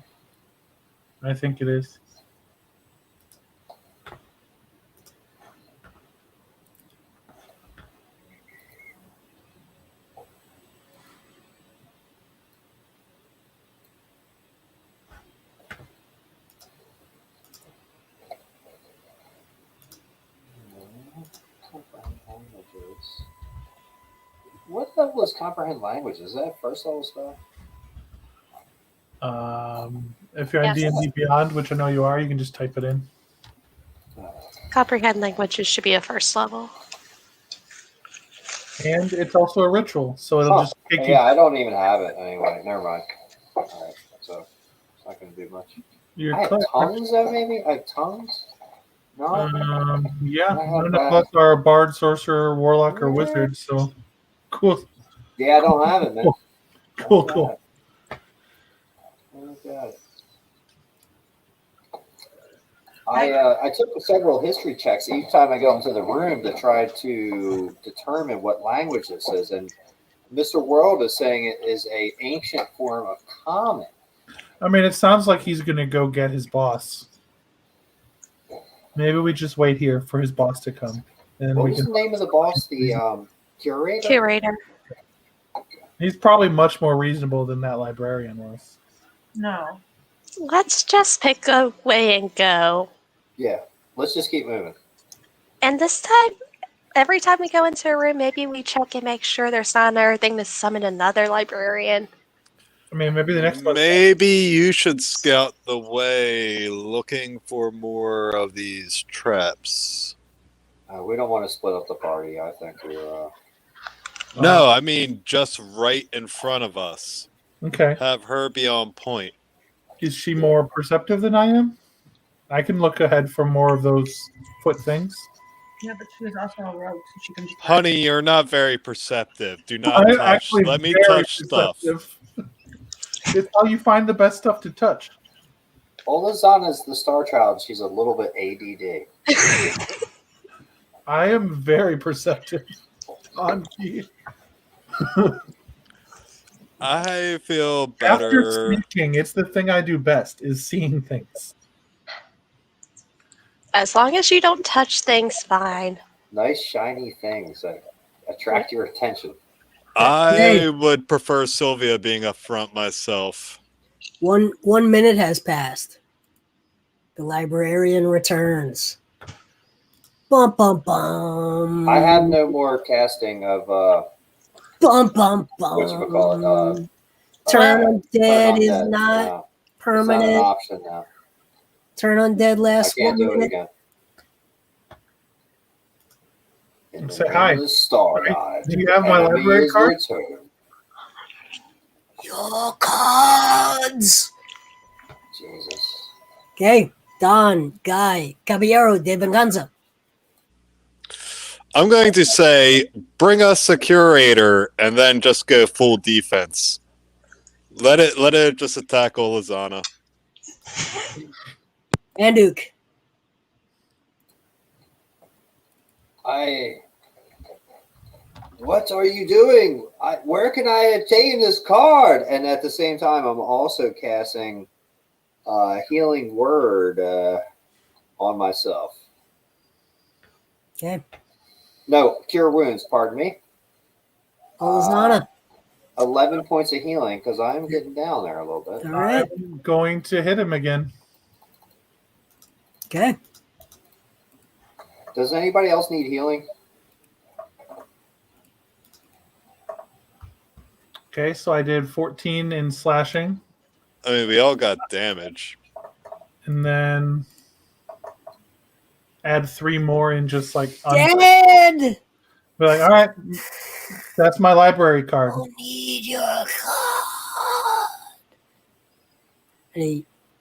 I think it is. Comprehend languages. What level is comprehend languages? Is that first level spell? If you're on Yes. D&D Beyond, which I know you are, you can just type it in. Comprehend languages should be a first level. And it's also a ritual, so it'll just take you. Yeah, I don't even have it anyway. Never mind. All right, so it's not going to do much. Your I have class. tongues, though, maybe? I have tongues? No? Yeah, I have none that. of us are bard, sorcerer, warlock, or wizard, so cool. Yeah, I don't have it, man. Cool. I don't got it. I took several history checks each time I go into the room to try to determine what language this is, and Mr. World is saying it is a ancient form of common. I mean, it sounds like he's going to go get his boss. Maybe we just wait here for his boss to come. And What we was can. the name of the boss? The curator? Curator. He's probably much more reasonable than that librarian was. No. Let's just pick a way and go. Yeah, let's just keep moving. And this time, every time we go into a room, maybe we check and make sure there's not another thing to summon another librarian. I mean, maybe the next one. Maybe you should scout the way looking for more of these traps. We don't want to split up the party. I think we're... No, I mean just right in front of us. Okay. Have her be on point. Is she more perceptive than I am? I can look ahead for more of those foot things. Yeah, but she was also a rogue, so she can just. Honey, you're not very perceptive. Do not I'm touch. actually Let me very touch stuff. perceptive. It's how you find the best stuff to touch. Olazana's the star child. She's a little bit ADD. I am very perceptive. On key. I feel After better. sneaking, it's the thing I do best, is seeing things. As long as you don't touch things, fine. Nice shiny things that attract your attention. I would prefer Sylvia being up front myself. 1 minute has passed. The librarian returns. Bum bum bum. I have no more casting of Bum bum bum. whatchamacallit, Turn undead is undead. not No, it's not an permanent. option now. Turn undead I lasts can't 1 do it minute. again. In the Say name hi. of the star Right. god, Do you have my enemy library is card? returned. Your cards. Jesus. Okay, Don, Guy, Caballero de Venganza. I'm going to say, bring us a curator, and then just go full defense. Let it just attack Olazana. And Duke. What are you doing? Where can I obtain this card? And at the same time, I'm also casting Healing Word on myself. Okay. No, Cure Wounds, pardon me. Olazana. 11 points of healing, because I'm getting down there a little bit. All right. I'm going to hit him again. Okay. Does anybody else need healing? Okay, so I did 14 in slashing, I mean, we all got damage. and then add 3 more in just like... Dead. Be like, all right, that's my library card. I need your card. And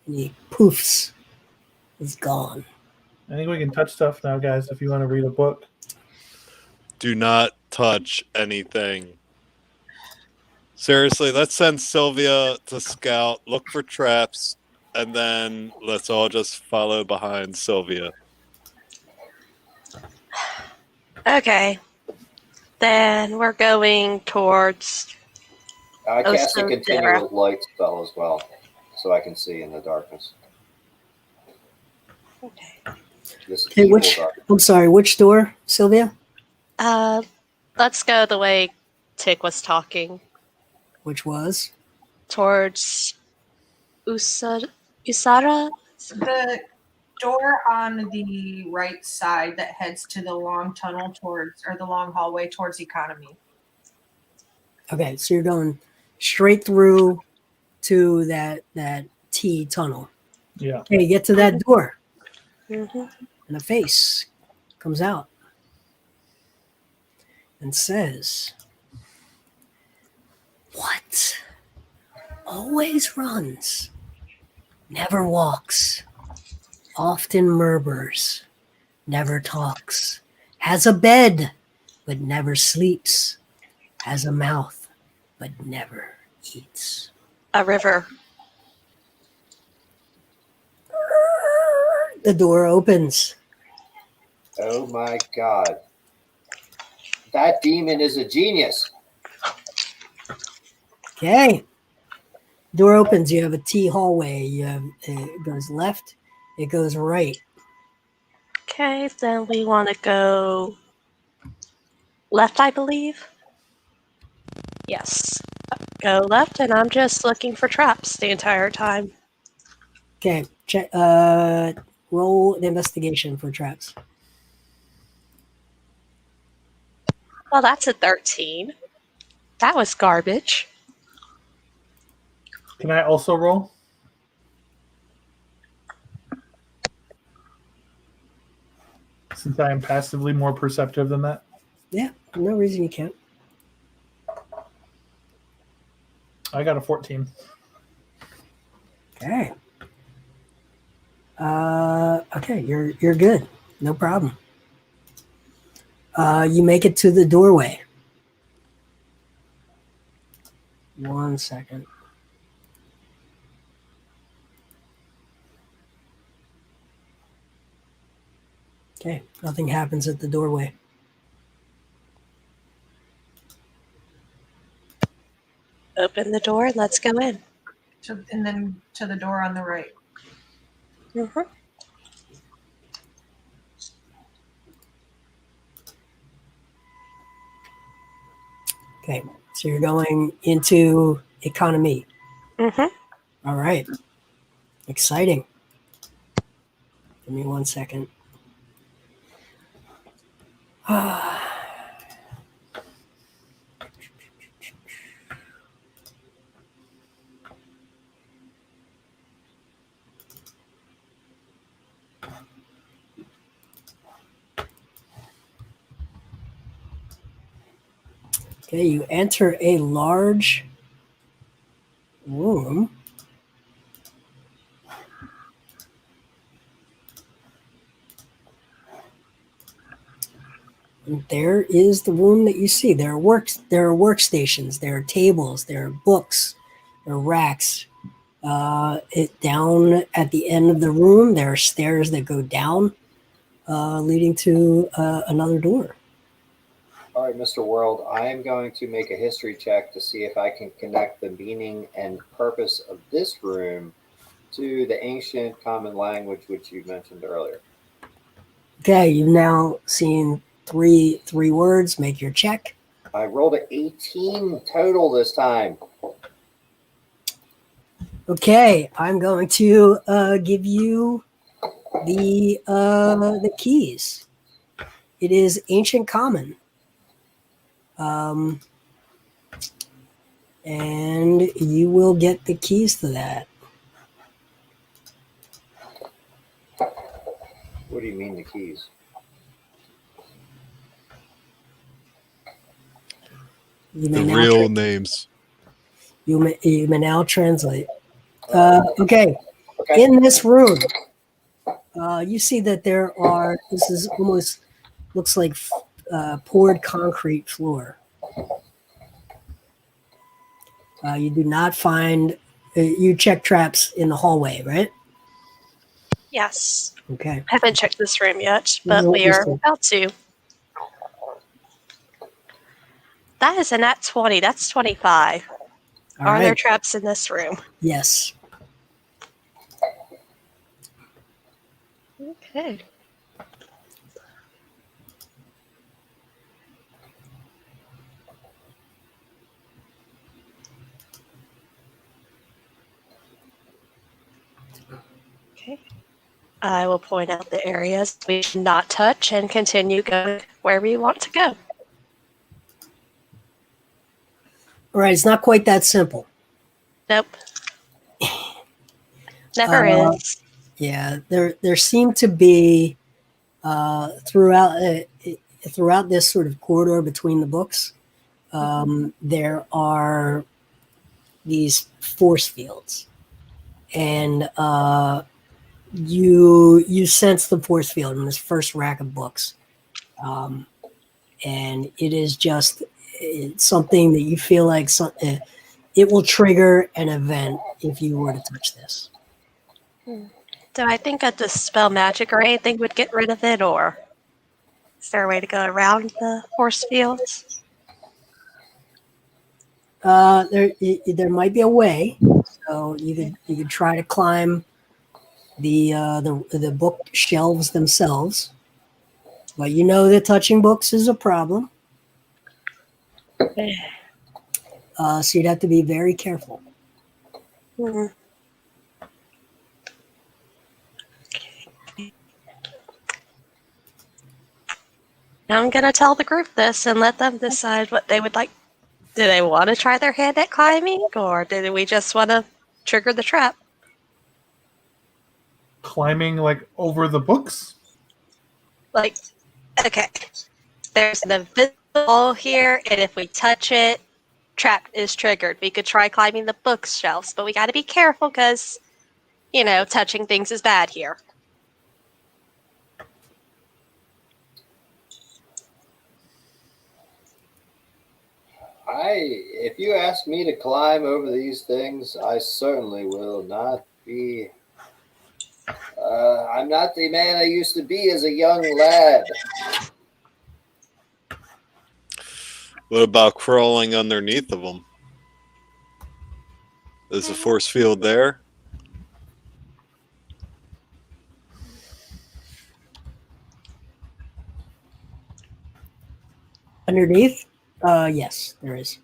he poofs. He's gone. I think we can touch stuff now, guys, if you want to read a book. Do not touch anything. Seriously, let's send Sylvia to scout, look for traps, and then let's all just follow behind Sylvia. Okay. Then we're going towards. I Oh, cast so a continual light spell as well, so I can see in the darkness. Okay. This Okay, evil which darkness. I'm sorry, which door, Sylvia? Let's go the way Tick was talking. Which was? Towards Usara? The door on the right side that heads to the long tunnel towards, or the long hallway towards economy. Okay, so you're going straight through to that T tunnel. Yeah. Okay, you get to that door, Mm-hmm. and a face comes out and says, "What? Always runs, never walks, often murmurs, never talks, has a bed, but never sleeps, has a mouth, but never eats." A river. The door opens. Oh my god. That demon is a genius. Okay. Door opens. You have a T hallway. You have it goes left. It goes right. Okay, then we want to go left, I believe. Yes. Go left, and I'm just looking for traps the entire time. Okay. Check. Roll an investigation for traps. Well, that's a 13. That was garbage. Can I also roll? Since I am passively more perceptive than that. Yeah. No reason you can't. I got a 14. Okay. Okay, you're good. No problem. You make it to the doorway. 1 second. Okay, nothing happens at the doorway. Open the door and let's go in. And then to the door on the right. Mm-hmm. Okay, so you're going into economy. Mm-hmm. All right. Exciting. Give me 1 second. Okay, you enter a large room. And there is the room that you see. There are workstations, there are tables, there are books, there are racks. Down at the end of the room, there are stairs that go down, leading to another door. All right, Mr. World, I am going to make a history check to see if I can connect the meaning and purpose of this room to the ancient common language which you mentioned earlier. Okay, you've now seen three words. Make your check. I rolled an 18 total this time. Okay, I'm going to give you the keys. It is ancient common. And you will get the keys to that. What do you mean the keys? You The may now real names. you may now translate. Okay, Okay. in this room, you see that there are. This is almost looks like poured concrete floor. You do not find. You check traps in the hallway, right? Yes. Okay. I haven't checked this room yet, This but is what we you are see. about to. That is a nat 20. That's 25. All Are there right. traps in this room? Yes. Okay. Okay. I will point out the areas we should not touch and continue going where we want to go. All right. It's not quite that simple. Nope. Never is. Yeah. There seem to be throughout this sort of corridor between the books. There are these force fields, and you sense the force field in this first rack of books, and it is just it's something that you feel like it will trigger an event if you were to touch this. Do I think a dispel magic or anything would get rid of it, or is there a way to go around the force fields? There might be a way. So you could try to climb the book shelves themselves, but you know that touching books is a problem. So you'd have to be very careful. Hmm. I'm going to tell the group this and let them decide what they would like. Do they want to try their hand at climbing, or do we just want to trigger the trap? Climbing like over the books? Like, okay, there's an invisible wall here, and if we touch it, trap is triggered. We could try climbing the bookshelves, but we got to be careful because, touching things is bad here. If you ask me to climb over these things, I certainly will not be. I'm not the man I used to be as a young lad. What about crawling underneath of them? Is the force field there? Underneath? Yes, there is.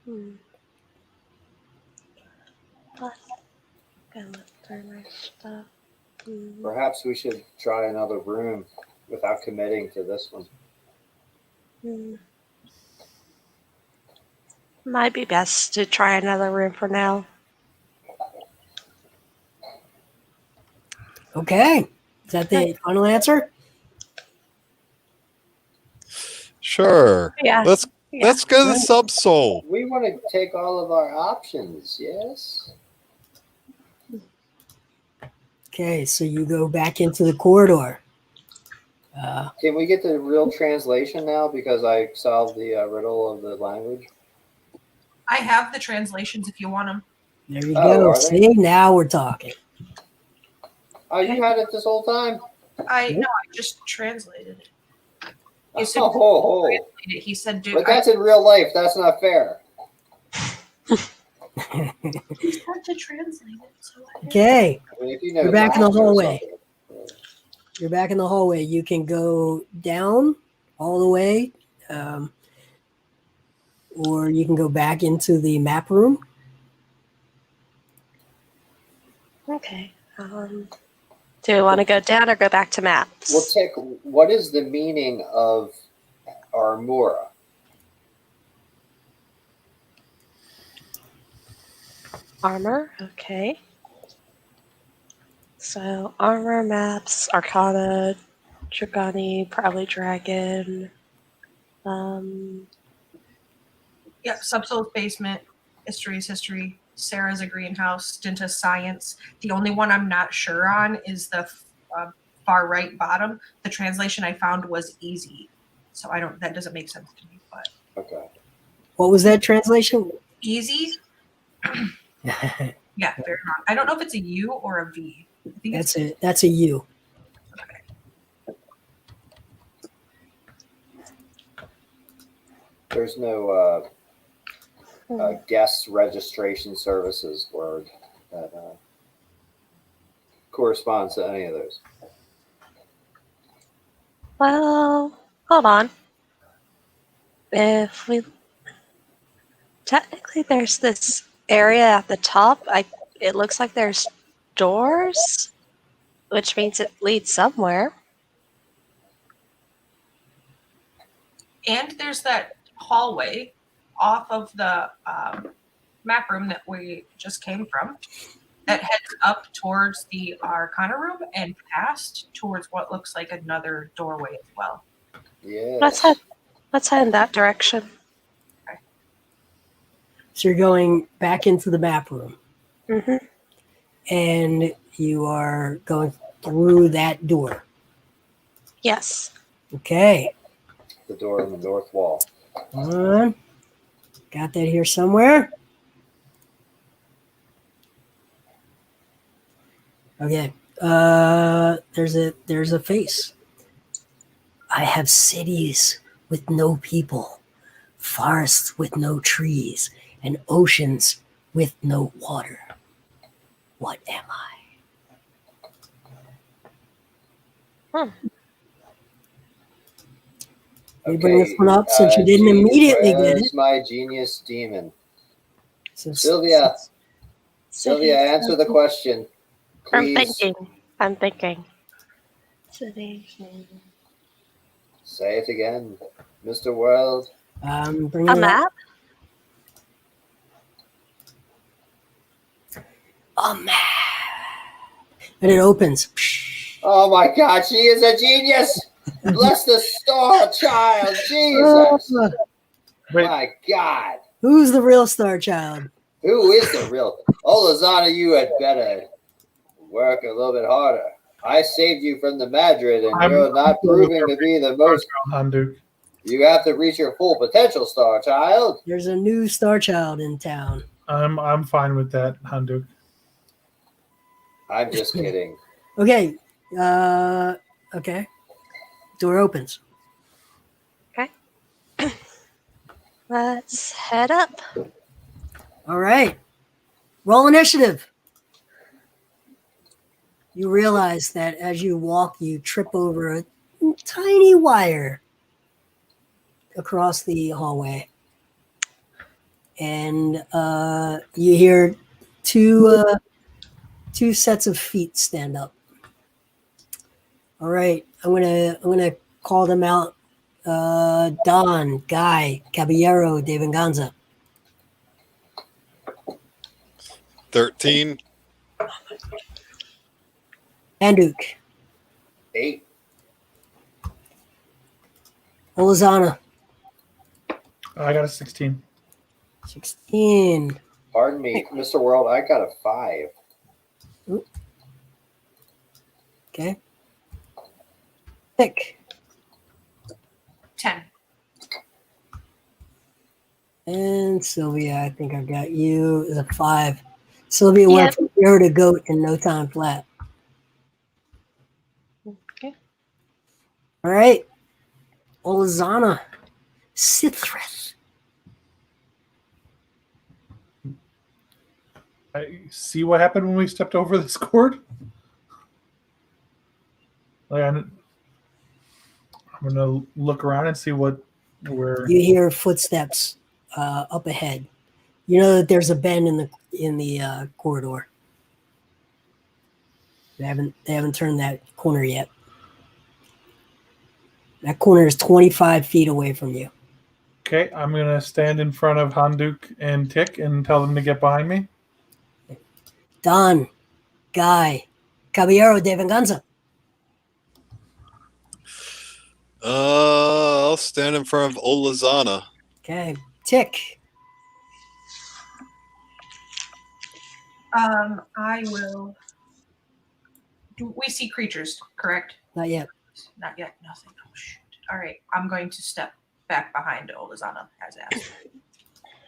Gonna look through my stuff. Perhaps we should try another room without committing to this one. Might be best to try another room for now. Okay. Is that the final answer? Sure. Yeah. Let's go to the subsoul. We want to take all of our options, yes? Okay, so you go back into the corridor. Can we get the real translation now because I solved the riddle of the language? I have the translations if you want them. There you go. Are they? See, now we're talking. Oh, you had it this whole time? I just translated it. You said Oh. He said, "Dude, But that's in real life. That's not fair. he said to translate it." So Okay, I mean, if you know You're back in the math or hallway. something. you're back in the hallway. You can go down all the way, or you can go back into the map room. Okay. Do we want to go down or go back to maps? Well, Tick, what is the meaning of Armura? Armor. Okay. So armor, maps, Arcana, Dragoni, probably Dragon. yeah, Subsoul's basement. History is history. Sarah's a greenhouse. Dinta science. The only one I'm not sure on is the far right bottom. The translation I found was easy, so I don't. That doesn't make sense to me. But Okay. What was that translation? easy. Yeah, fair enough. I don't know if it's a U or a V. I think it's That's a U. There's no guest registration services word that corresponds to any of those. Well, hold on. If we technically there's this area at the top. It looks like there's doors, which means it leads somewhere. And there's that hallway off of the map room that we just came from that heads up towards the Arcana room and past towards what looks like another doorway as well. Yeah. Let's head in that direction. So you're going back into the map room. Mm-hmm. And you are going through that door. Yes. Okay. The door in the north wall. Hold on. Got that here somewhere. Okay. There's a face. I have cities with no people, forests with no trees, and oceans with no water. What am I? You bring this one up since you didn't immediately get it. Where's my genius demon? So, Sylvia, answer the question, please. I'm thinking. Say it again, Mr. World. Bring A it up. map? A map. And it opens. Oh my God, she is a genius! Bless the star child, Jesus! Wait, My God, Who's the real Star Child? who is the real? Oh, Lozana, you had better work a little bit harder. I saved you from the Madrid, and you're not proving to be the most. Handuk. You have to reach your full potential, star child. There's a new Star Child in town. I'm fine with that, Handuk. I'm just kidding. Okay. Okay. Door opens. Let's head up. All right. Roll initiative. You realize that as you walk, you trip over a tiny wire across the hallway. And you hear two sets of feet stand up. All right. I'm gonna call them out. Don, Guy, Caballero, de Venganza. 13. Anduk, 8. Olazana, I got a 16. 16. Pardon me, Mr. World, I got a 5. Okay. Thick. 10. And Sylvia, I think I got you is a 5. Sylvia went from 0 to goat in no time flat. Okay. All right. Olazana, Sithrith. I see what happened when we stepped over this cord. Like, I'm gonna look around and see where. You hear footsteps up ahead. You know that there's a bend in the corridor. They haven't turned that corner yet. That corner is 25 feet away from you. Okay, I'm gonna stand in front of Handuk and Tick and tell them to get behind me. Don, Guy, Caballero de Venganza. I'll stand in front of Olazana. Okay, Tick. I will. Do we see creatures, correct? Not yet. Not yet. Nothing. Oh, shoot. All right. I'm going to step back behind Olazana as asked.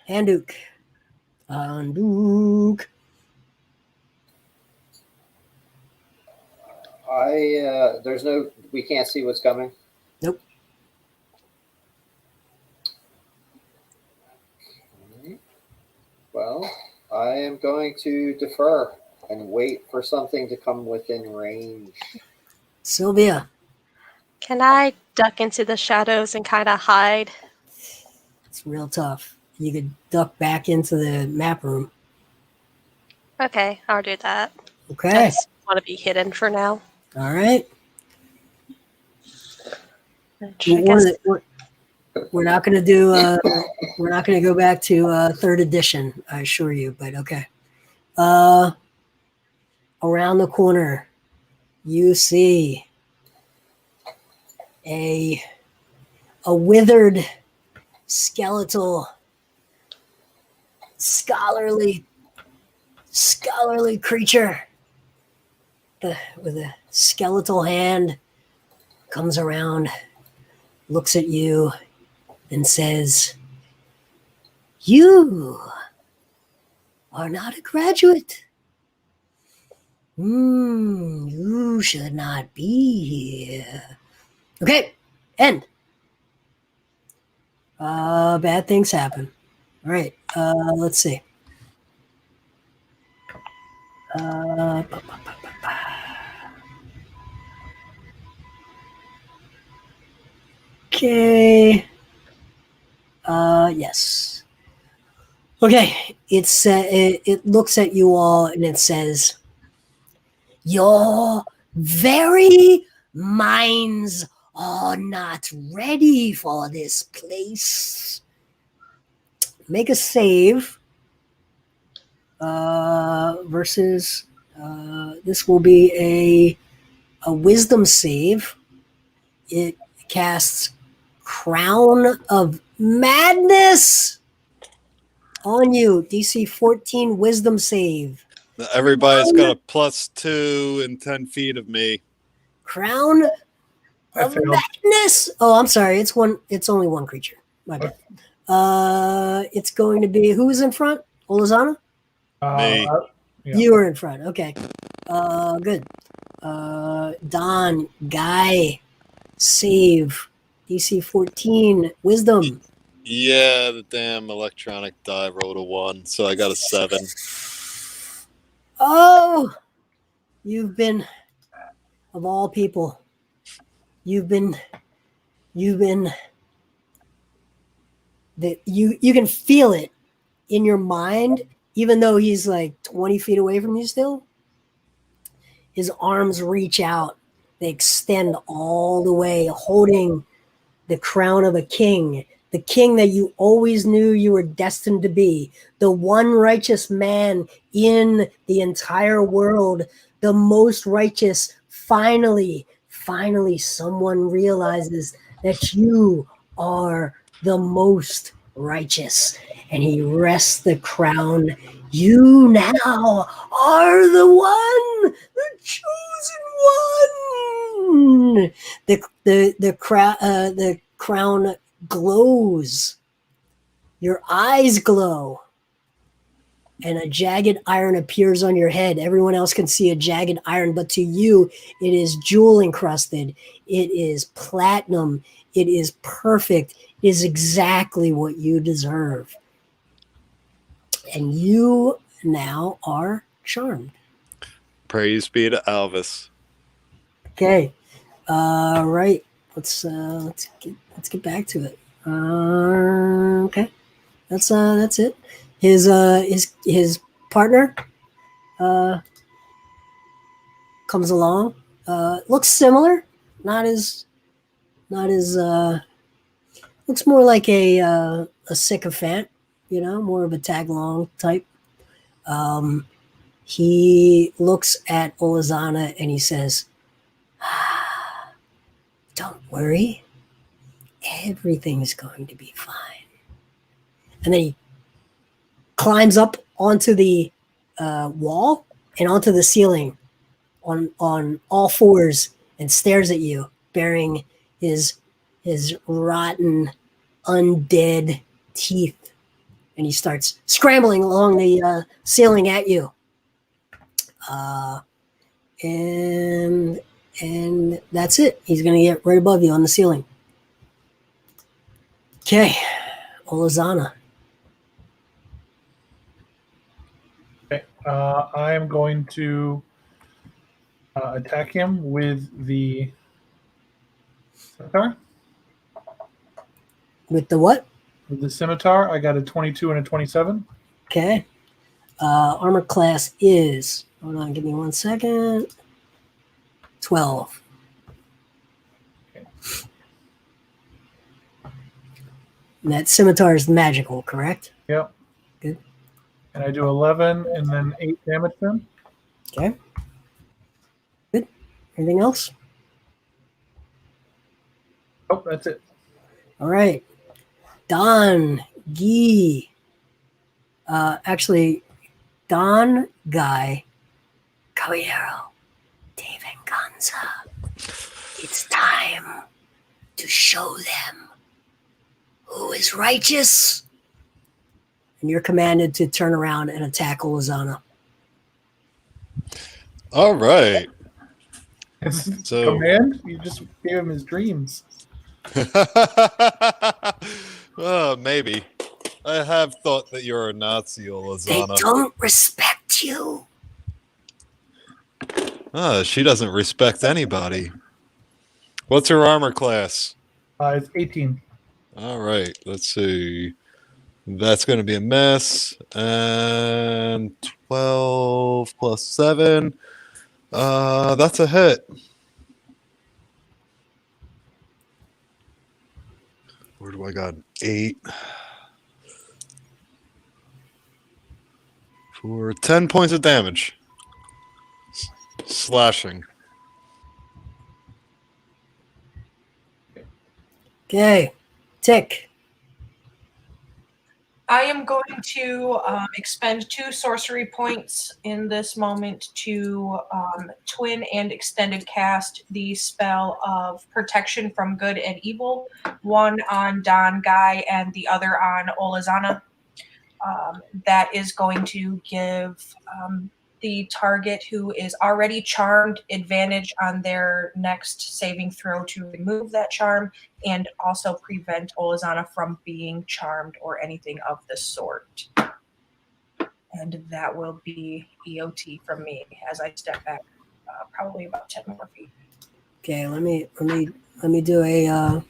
Handuk. Handuk. There's no, we can't see what's coming. Nope. Okay. Well, I am going to defer and wait for something to come within range. Sylvia. Can I duck into the shadows and kind of hide? It's real tough. You could duck back into the map room. Okay, I'll do that. I Okay. just want to be hidden for now. All right. Which I guess- We're not going to do. We're not going to go back to third edition. I assure you. But okay. Around the corner, you see a withered, skeletal, scholarly creature with a skeletal hand comes around, looks at you, and says, "You are not a graduate. You should not be here. Okay, end. Bad things happen. All right, let's see. Okay. Yes. Okay. It looks at you all and it says, "Your very minds are not ready for this place. Make a save." Versus this will be a wisdom save. It casts Crown of Madness on you. DC 14 wisdom save. Everybody's got a +2 and 10 feet of me. Crown I of failed. Madness. Oh, I'm sorry. It's only one creature. My bad. It's going to be who's in front? Olazana? Me. Yeah. You are in front. Okay. Good. Don, Guy, save. DC 14, wisdom. Yeah, the damn electronic die rolled a 1, so I got a 7. Oh, you've been, of all people, you can feel it in your mind, even though he's like 20 feet away from you still. His arms reach out. They extend all the way, holding the crown of a king, the king that you always knew you were destined to be, the one righteous man in the entire world, the most righteous. Finally, someone realizes that you are the most righteous, and he rests the crown. You now are the one, the chosen one. The crown glows. Your eyes glow. And a jagged iron appears on your head. Everyone else can see a jagged iron, but to you, it is jewel encrusted. It is platinum. It is perfect. It is exactly what you deserve. And you now are charmed. Praise be to Alvis. Okay. Right. Let's get back to it. Okay. That's it. His partner comes along. Looks similar. Not as looks more like a sycophant, more of a tag along type. He looks at Olazana and he says, "Don't worry. Everything's going to be fine." And then he climbs up onto the wall and onto the ceiling on all fours and stares at you, bearing his rotten, undead teeth. And he starts scrambling along the ceiling at you. And that's it. He's going to get right above you on the ceiling. Okay, Olazana. Okay. I am going to attack him with the scimitar. With the what? With the scimitar, I got a 22 and a 27. Okay. Armor class is, hold on, give me 1 second. 12. Okay. And that scimitar is magical, correct? Yep. Good. And I do 11 and then 8 damage to him. Okay. Good. Anything else? Oh, that's it. All right. Don, Guy. Actually, Don, Guy, Caballero, Dave, and Gonza. It's time to show them who is righteous. And you're commanded to turn around and attack Olazana. All right. So- Command? You just gave him his dreams. Well, maybe. I have thought that you're a Nazi, They Olazana. don't respect you. She doesn't respect anybody. What's her armor class? It's 18. All right, let's see. That's going to be a mess. And 12 plus 7. That's a hit. Where do I got? 8. For 10 points of damage. Slashing. Okay. Tick. I am going to expend 2 sorcery points in this moment to twin and extended cast the spell of protection from good and evil, one on Don Guy and the other on Olazana. That is going to give the target who is already charmed advantage on their next saving throw to remove that charm, and also prevent Olazana from being charmed or anything of the sort. And that will be EOT from me as I step back probably about 10 more feet. Okay, let me do a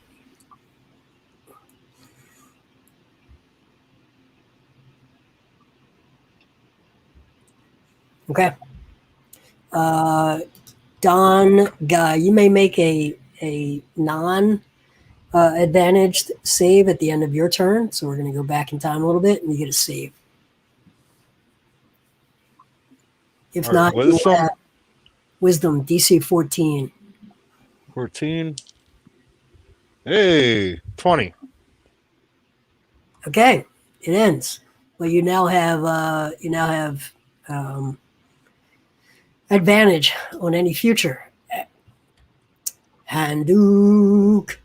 okay. Don Guy, you may make a non advantaged save at the end of your turn. So we're going to go back in time a little bit, and you get a save. If All not, right, you have wisdom DC 14. 14. Hey, 20. Okay, it ends. But you now have advantage on any future. Handuk.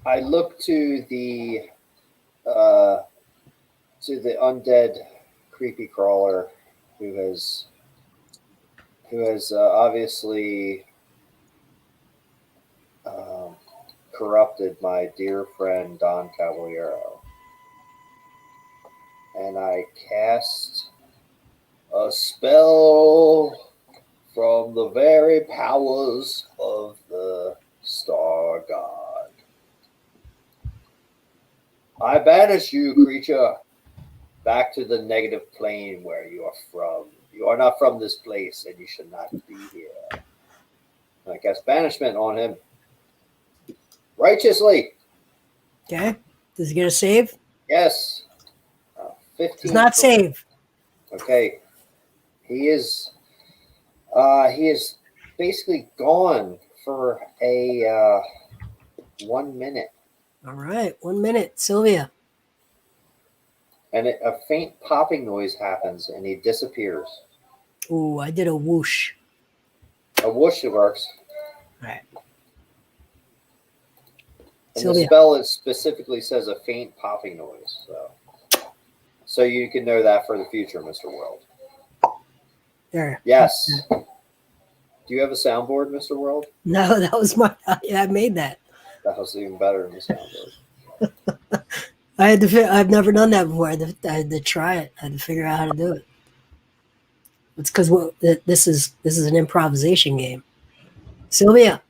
I look to the undead creepy crawler who has obviously corrupted my dear friend Don Caballero, and I cast a spell from the very powers of the Star God. I banish you, creature, back to the negative plane where you are from. You are not from this place, and you should not be here. I cast banishment on him. Righteously. Okay. Does he get a save? Yes. 15. Does not save. Okay. He is basically gone for a 1 minute. All right. 1 minute. Sylvia. And a faint popping noise happens, and he disappears. Ooh, I did a whoosh. A whoosh works. All right. And Sylvia. the spell specifically says a faint popping noise. So you can know that for the future, Mr. World. There. Yes. Do you have a soundboard, Mr. World? No, that was my. I made that. That was even better than the soundboard. I had to. I've never done that before. I had to try it. I had to figure out how to do it. It's because this is an improvisation game. Sylvia.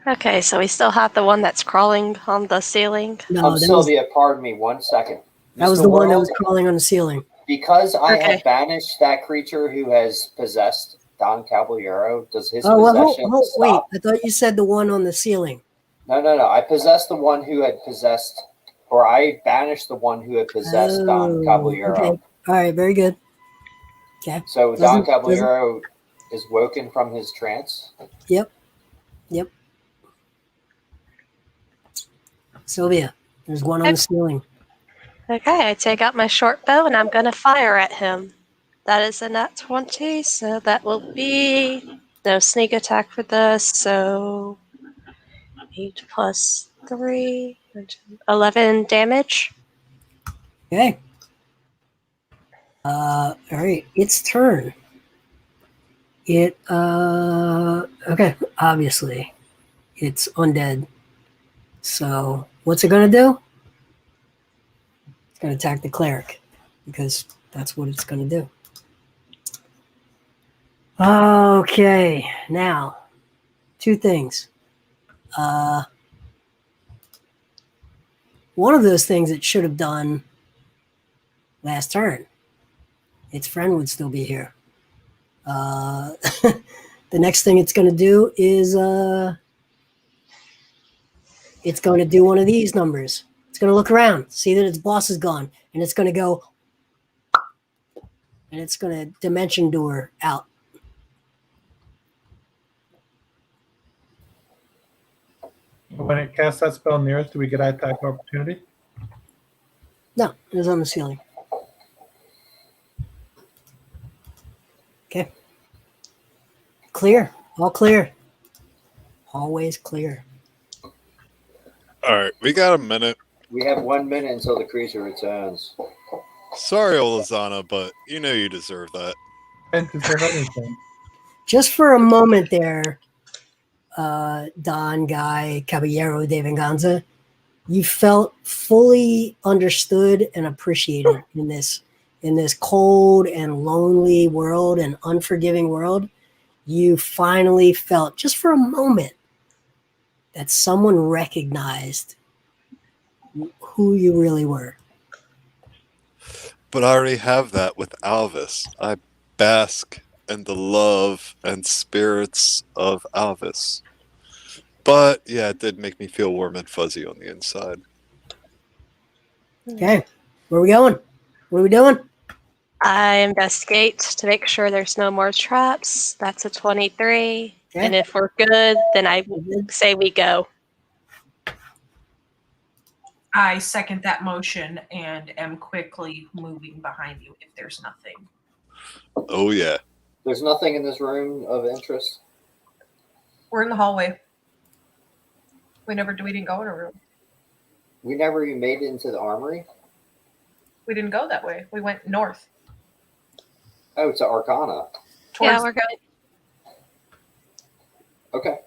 Okay, so we still have the one that's crawling on the ceiling. No, Sylvia, pardon me 1 second. That was Mr. the one that World, was crawling on the ceiling. Because I Okay. have banished that creature who has possessed Don Caballero, does his Oh, well, possession wait. stop? I thought you said the one on the ceiling. No. I possessed the one who had possessed, or I banished the one who had possessed Don Caballero. Okay. All right. Very good. Okay. So Don Caballero is woken from his trance. Yep. Sylvia, there's one on the ceiling. Okay, I take out my short bow and I'm going to fire at him. That is a nat 20, so that will be no sneak attack for this. So 8 plus 3, 11 damage. Okay. All right, its turn. Okay, obviously, it's undead. So, what's it going to do? It's going to attack the cleric because that's what it's going to do. Okay, now, two things. One of those things it should have done last turn. Its friend would still be here. The next thing it's going to do is it's going to do one of these numbers. It's going to look around, see that its boss is gone, and it's going to go, and it's going to dimension door out. When it casts that spell near us, do we get attack of opportunity? No, it was on the ceiling. Okay. Clear. All clear. Always clear. All right, we got a minute. We have 1 minute until the creature returns. Sorry, Olazana, but you know you deserve that. And deserve anything. Just for a moment there, Don, Guy, Caballero, de Venganza, you felt fully understood and appreciated in this cold and lonely world and unforgiving world. You finally felt, just for a moment, that someone recognized who you really were. But I already have that with Alvis. I bask in the love and spirits of Alvis. But yeah, it did make me feel warm and fuzzy on the inside. Okay, where are we going? What are we doing? I investigate to make sure there's no more traps. That's a 23. Okay. And if we're good, then I say we go. I second that motion and am quickly moving behind you if there's nothing. Oh yeah. There's nothing in this room of interest. We're in the hallway. We didn't go in a room. We never even made it into the armory. We didn't go that way. We went north. Oh, to Arcana. Yeah, we're going. Okay.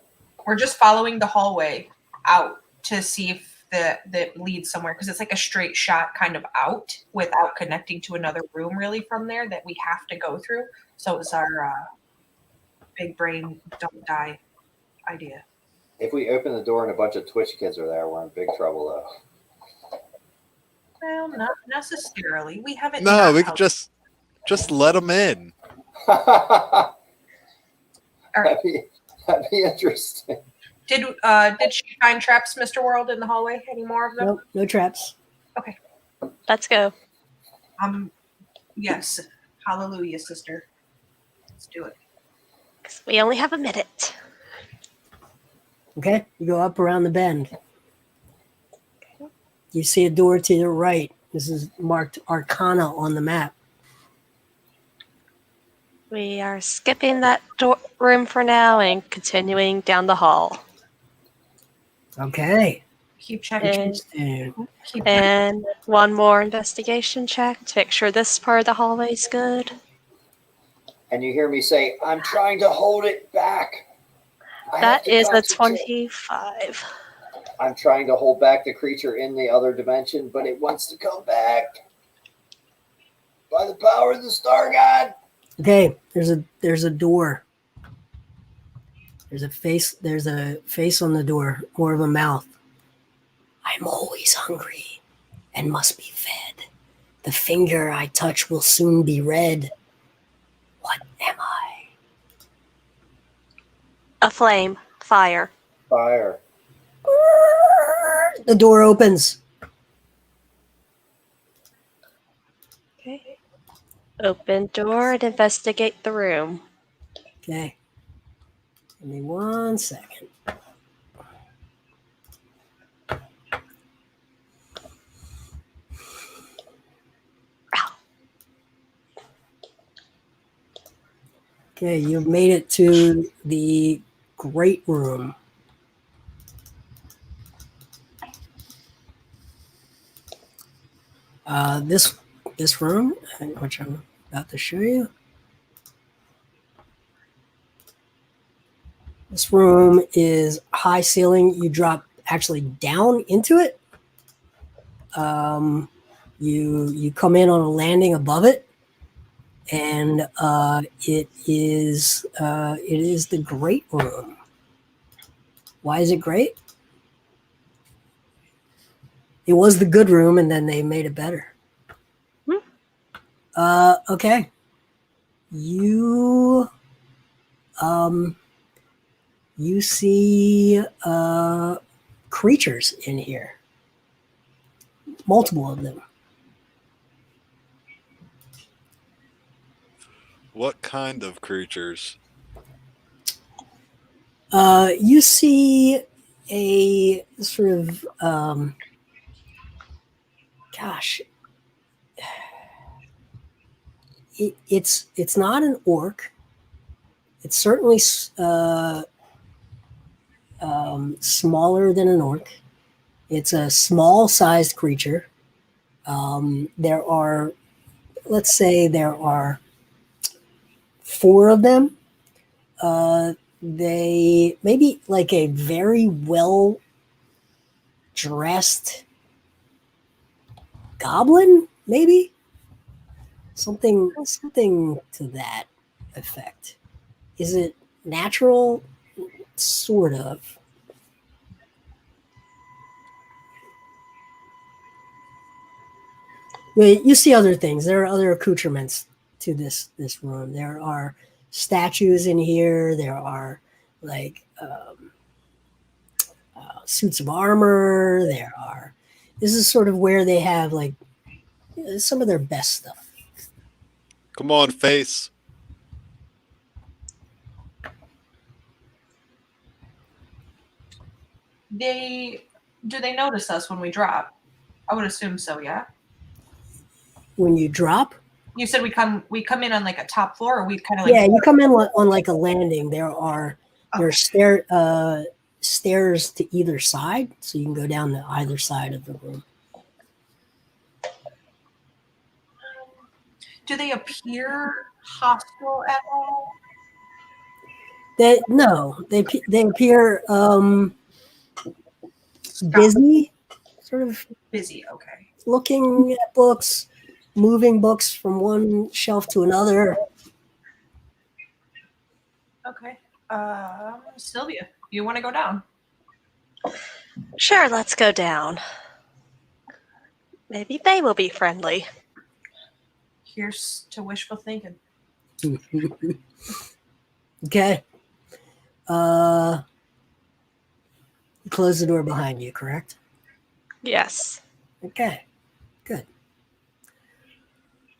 We're just following the hallway out to see if that leads somewhere, because it's like a straight shot kind of out without connecting to another room really from there that we have to go through. So it's our big brain don't die idea. If we open the door and a bunch of Twitch kids are there, we're in big trouble, though. Well, not necessarily. We haven't. No, we could just let them in. All right. That'd be interesting. Did she find traps, Mr. World, in the hallway? Any more of them? Nope, no traps. Okay. Let's go. Yes. Hallelujah, sister. Let's do it. 'Cause we only have a minute. Okay, you go up around the bend. You see a door to the right. This is marked Arcana on the map. We are skipping that room for now and continuing down the hall. Okay. Keep checking. Interesting. And one more investigation check to make sure this part of the hallway is good. And you hear me say, I'm trying to hold it back. That is a 25. I'm trying to hold back the creature in the other dimension, but it wants to come back. By the power of the Star God. Okay, there's a door. There's a face on the door, more of a mouth. I'm always hungry and must be fed. The finger I touch will soon be red. What am I? A flame. Fire. Fire. The door opens. Okay. Open door and investigate the room. Okay. Give me 1 second. Okay, you've made it to the great room. this room, which I'm about to show you. This room is high ceiling. You drop actually down into it. You come in on a landing above it, and it is the great room. Why is it great? It was the good room, and then they made it better. Okay. You see creatures in here. Multiple of them. What kind of creatures? You see a sort of it's not an orc. It's certainly smaller than an orc. It's a small-sized creature. There are 4 of them. They maybe like a very well dressed goblin, maybe something to that effect. Is it natural? Sort of. But you see other things. There are other accoutrements to this room. There are statues in here. There are like suits of armor. This is sort of where they have like some of their best stuff. Come on, face. Do they notice us when we drop? I would assume so, yeah. When you drop? You said we come in on like a top floor, or we kind of you come in on like a landing. There are stairs to either side, so you can go down to either side of the room. Do they appear hostile at all? They appear busy, sort of busy. Okay. Looking at books, moving books from one shelf to another. Okay. Sylvia, you want to go down? Sure, let's go down. Maybe they will be friendly. Here's to wishful thinking. Okay. Close the door behind you, correct? Yes. Okay. Good.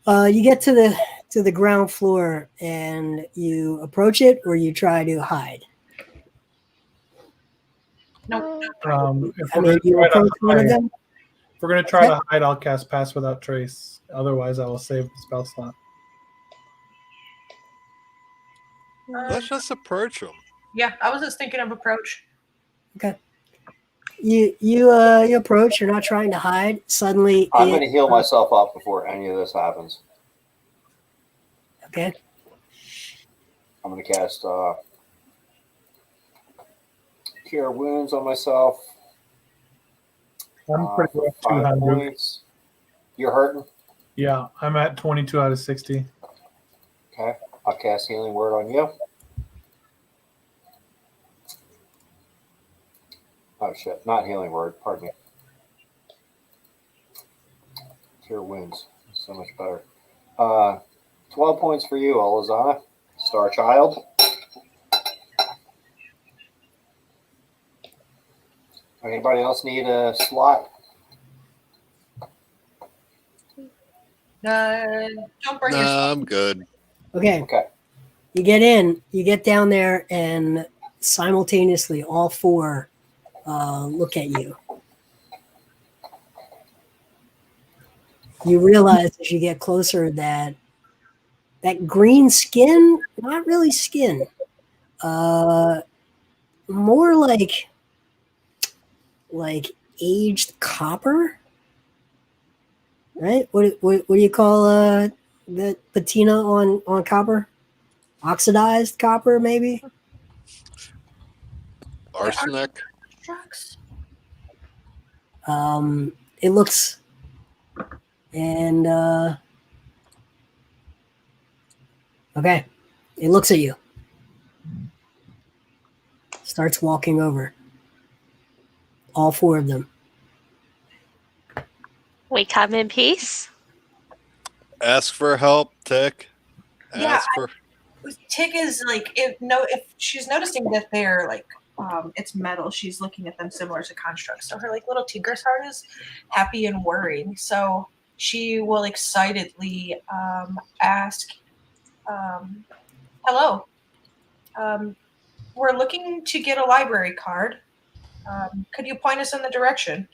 You get to the ground floor and you approach it, or you try to hide. No. If we're going to try to hide, I'll cast Pass Without Trace. Otherwise, I will save the spell slot. Let's just approach them. Yeah, I was just thinking of approach. Okay. You approach. You're not trying to hide. Suddenly, I'm going to heal myself up before any of this happens. Okay. I'm going to cast Cure Wounds on myself. I'm pretty rough, 5 200. points. You're hurting? Yeah, I'm at 22 out of 60. Okay. I'll cast Healing Word on you. Oh, shit. Not Healing Word. Pardon me. Cure Wounds. So much better. 12 points for you, Olazana. Star Child. Anybody else need a slot? Don't burn yourself. I'm good. Okay. You get in. You get down there, and simultaneously, all 4 look at you. You realize as you get closer that green skin, not really skin, more like aged copper. right? What do you call the patina on copper? Oxidized copper, maybe. Arsenic. Shucks. It looks and okay, it looks at you. Starts walking over. All four of them. We come in peace. Ask for help, Tick. Yeah, Ask for. Tick is like if she's noticing that they're like it's metal, she's looking at them similar to constructs. So her like little tinker's heart is happy and worried. So she will excitedly ask, "Hello, we're looking to get a library card. Could you point us in the direction?"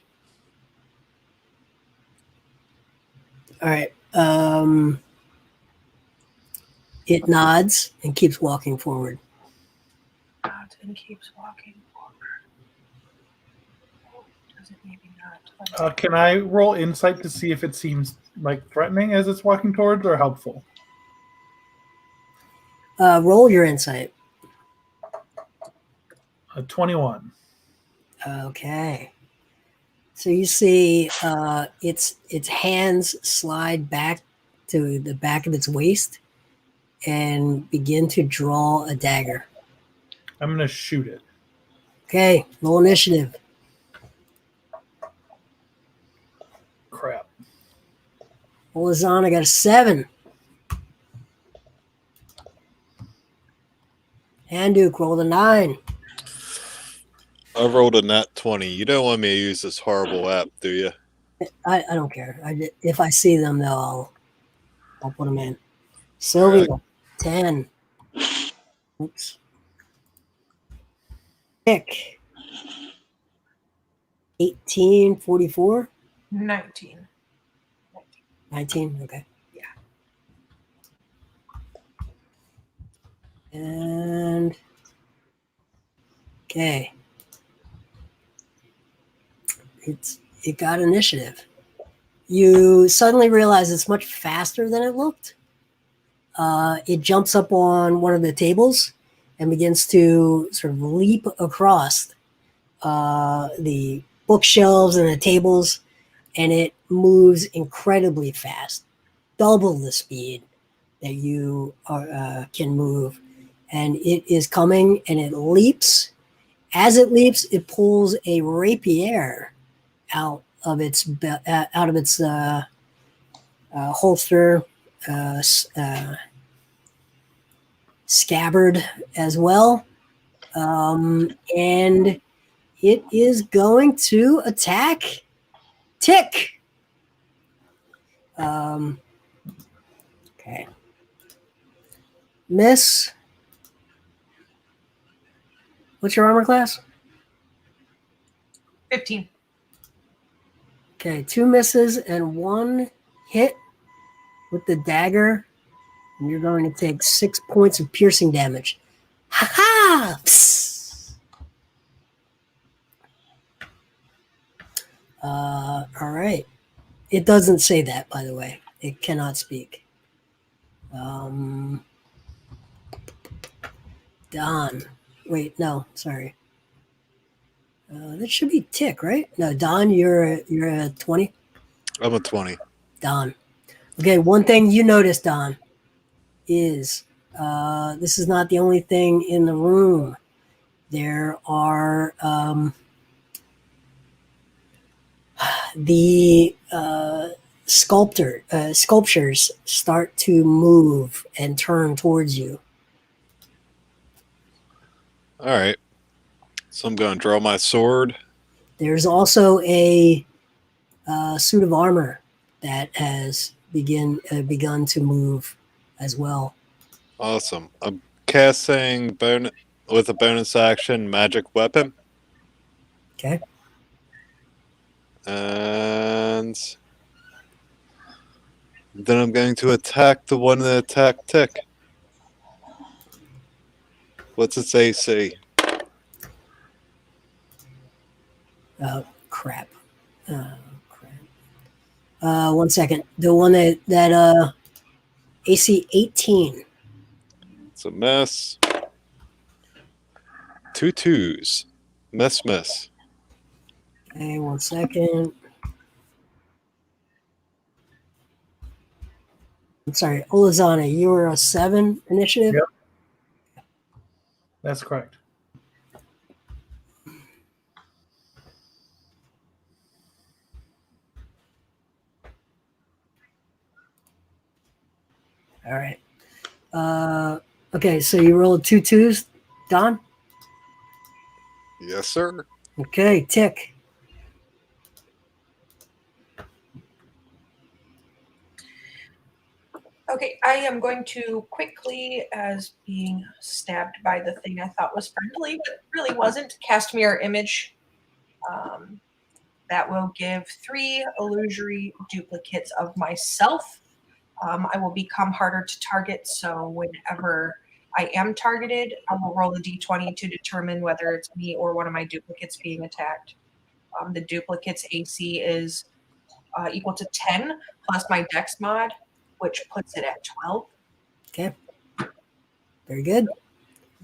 All right. It nods and keeps walking forward. Nods and keeps walking forward. Oh, does it maybe not? Can I roll insight to see if it seems like threatening as it's walking towards, or helpful? Roll your insight. 21. Okay. So you see its hands slide back to the back of its waist and begin to draw a dagger. I'm going to shoot it. Okay, roll initiative. Crap. Olazana got a 7. Handuk rolled a 9. I rolled a nat 20. You don't want me to use this horrible app, do you? I don't care. If I see them, though, I'll put them in. Sylvia, 10. Oops. Nick, 18, 44. 19. 19, okay. Yeah. And okay. It got initiative. You suddenly realize it's much faster than it looked. It jumps up on one of the tables and begins to sort of leap across the bookshelves and the tables, and it moves incredibly fast, double the speed that you can move. And it is coming, and it leaps. As it leaps, it pulls a rapier out of its holster, scabbard as well, and it is going to attack Tick. Okay. Miss. What's your armor class? 15. Okay, 2 misses and 1 hit with the dagger. And you're going to take 6 points of piercing damage. Ha ha! All right. It doesn't say that, by the way. It cannot speak. Don. Wait, no, sorry. That should be Tick, right? No, Don, you're a 20. I'm a 20. Don. Okay, one thing you notice, Don, is this is not the only thing in the room. There are the sculptures start to move and turn towards you. All right. So I'm going to draw my sword. There's also a suit of armor that has begun to move as well. Awesome. I'm casting with a bonus action magic weapon. Okay. And then I'm going to attack the one that attacked Tick. What's its AC? Crap. 1 second. The one that AC 18. It's a mess. 2 2s. Mess. Okay, 1 second. I'm sorry, Olazana, you were a 7 initiative? Yep. That's correct. All right. Okay, so you rolled 2 2s, Don? Yes, sir. Okay, Tick. Okay, I am going to quickly, as being stabbed by the thing I thought was friendly, but really wasn't, cast Mirror Image. That will give 3 illusory duplicates of myself. I will become harder to target, so whenever I am targeted, I will roll a d20 to determine whether it's me or one of my duplicates being attacked. The duplicate's AC is equal to 10 plus my Dex mod, which puts it at 12. Okay. Very good.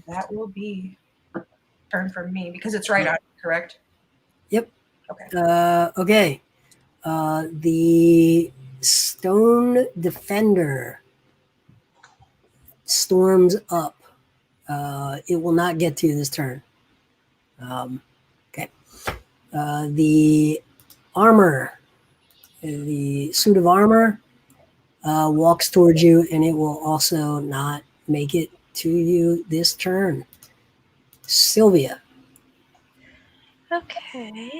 That will be turn for me because it's right on, correct? Yep. Okay. Okay. The Stone Defender storms up. It will not get to you this turn. Okay. The armor, the suit of armor, walks towards you, and it will also not make it to you this turn. Sylvia. Okay,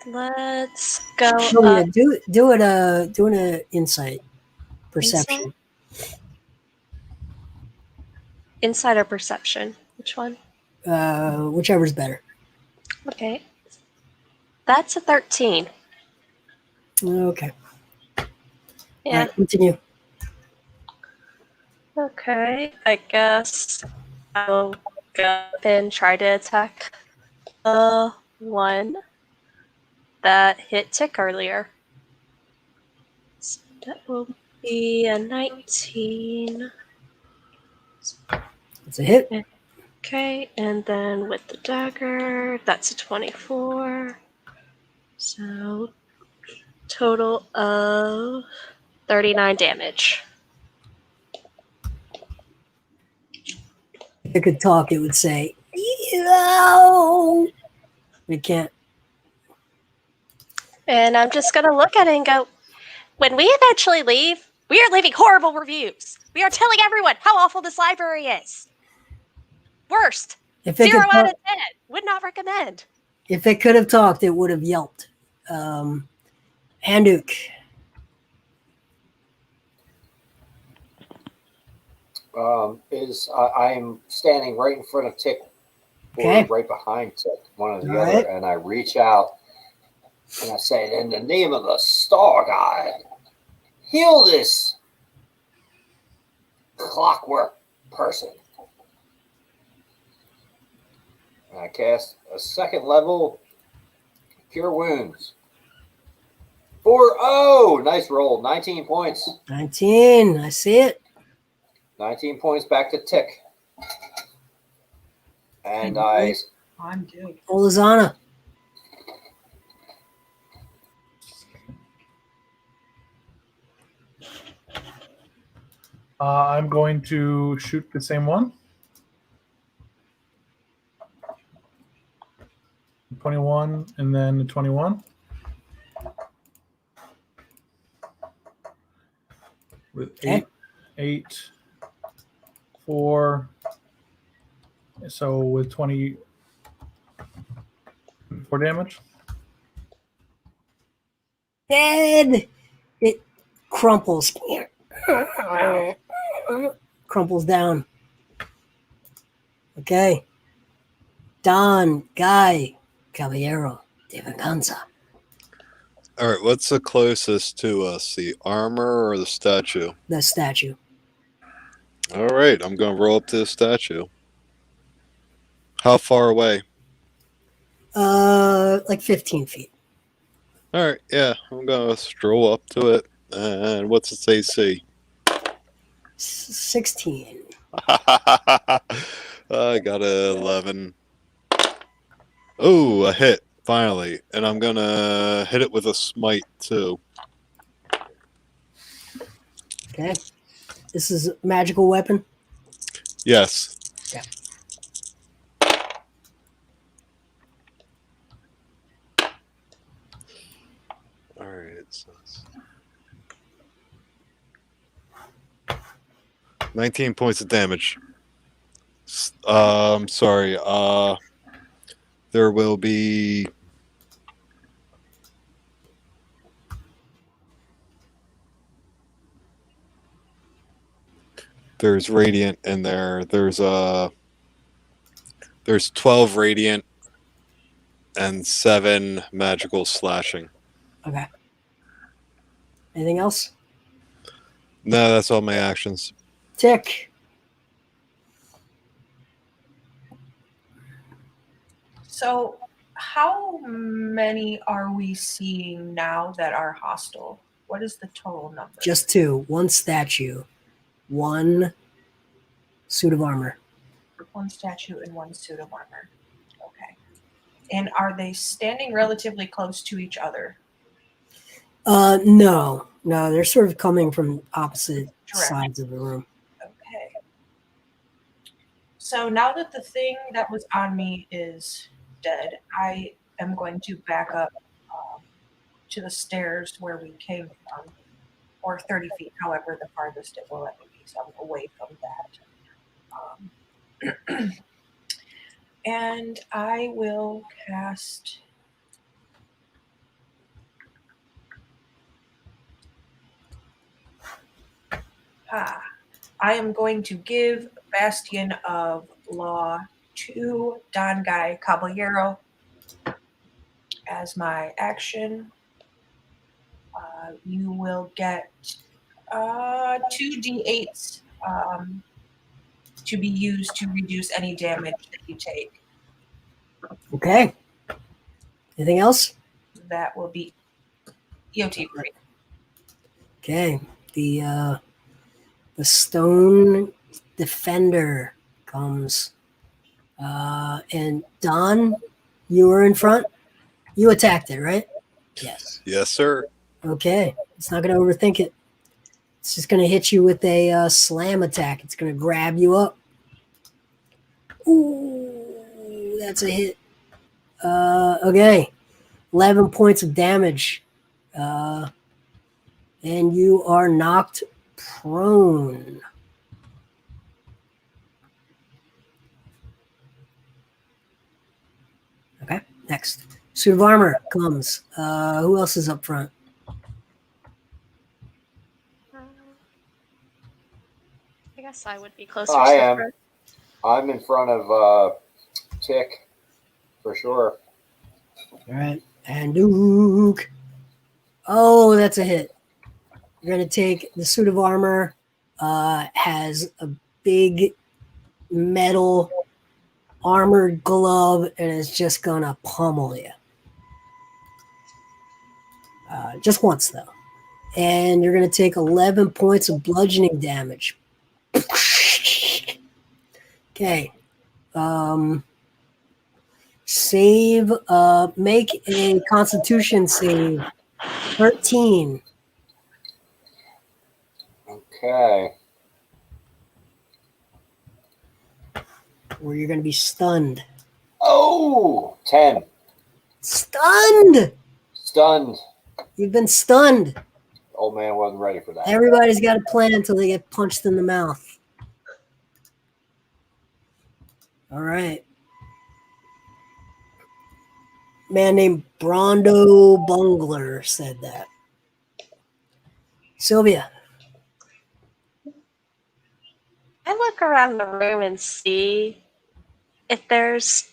let's go Sylvia, up. do an insight perception. Insight or perception? Which one? Whichever's better. Okay. That's a 13. Okay. All Yeah. right, continue. Okay. I guess I'll go up and try to attack the one that hit Tick earlier. So that will be a 19. It's a hit. Okay, and then with the dagger, that's a 24. So total of 39 damage. If it could talk, it would say, "Yo!" It can't. And I'm just going to look at it and go, when we eventually leave, we are leaving horrible reviews. We are telling everyone how awful this library is. Worst. If it 0 could out talk, of 10. Would not recommend. if it could have talked, it would have yelped. Handuk. I'm standing right in front of Tick, or Okay. right behind Tick, one or the All other, right. and I reach out and I say, "In the name of the Star God, heal this clockwork person." And I cast a 2nd level Cure Wounds. 4-0! Nice roll. 19 points. 19. I see it. 19 points back to Tick. And I On dude. Olazana. I'm going to shoot the same one. 21 and then 21. With Okay. 8, 4. So with 24 damage. Dead. It crumples. Crumples down. Okay. Don, Guy, Caballero, de Venganza. All right, what's the closest to us, the armor or the statue? The statue. All right, I'm going to roll up to the statue. How far away? Like 15 feet. All right, yeah, I'm gonna stroll up to it. And what's its AC? 16. I got a 11. Oh, a hit finally, and I'm gonna hit it with a smite too. Okay. This is a magical weapon. Yes. Yeah. All right. So it's 19 points of damage. Sorry. There will be. There's radiant in there. There's 12 radiant and 7 magical slashing. Okay. Anything else? No, that's all my actions. Tick. So, how many are we seeing now that are hostile? What is the total number? Just 2. 1 statue. 1 suit of armor. One statue and 1 suit of armor. Okay. And are they standing relatively close to each other? No. No, they're sort of coming from opposite Correct. sides of the room. Okay. So now that the thing that was on me is dead, I am going to back up to the stairs where we came from, or 30 feet, however the farthest it will let me be, so I'm away from that. And I will cast... I am going to give Bastion of Law to Don Guy Caballero as my action. You will get 2 d8s to be used to reduce any damage that you take. Okay. Anything else? That will be EOT for me. Okay. The stone defender comes. And Don, you were in front. You attacked it, right? Yes. Yes, sir. Okay. It's not going to overthink it. It's just going to hit you with a slam attack. It's going to grab you up. Ooh, that's a hit. Okay. 11 points of damage. And you are knocked prone. Okay, next. Suit of armor comes. Who else is up front? I guess I would be closer I to the am. front. I'm in front of Tick for sure. All right, and Duke. Oh, that's a hit. You're going to take the suit of armor, has a big metal armored glove, and it's just going to pummel you. Just once, though. And you're going to take 11 points of bludgeoning damage. Okay. Save. Make a Constitution save. 13. Okay. Where you're going to be stunned. Oh, 10. Stunned! Stunned. You've been stunned. Old man wasn't ready for that. Everybody's got a plan until they get punched in the mouth. All right. Man named Brondo Bungler said that. Sylvia. I look around the room and see if there's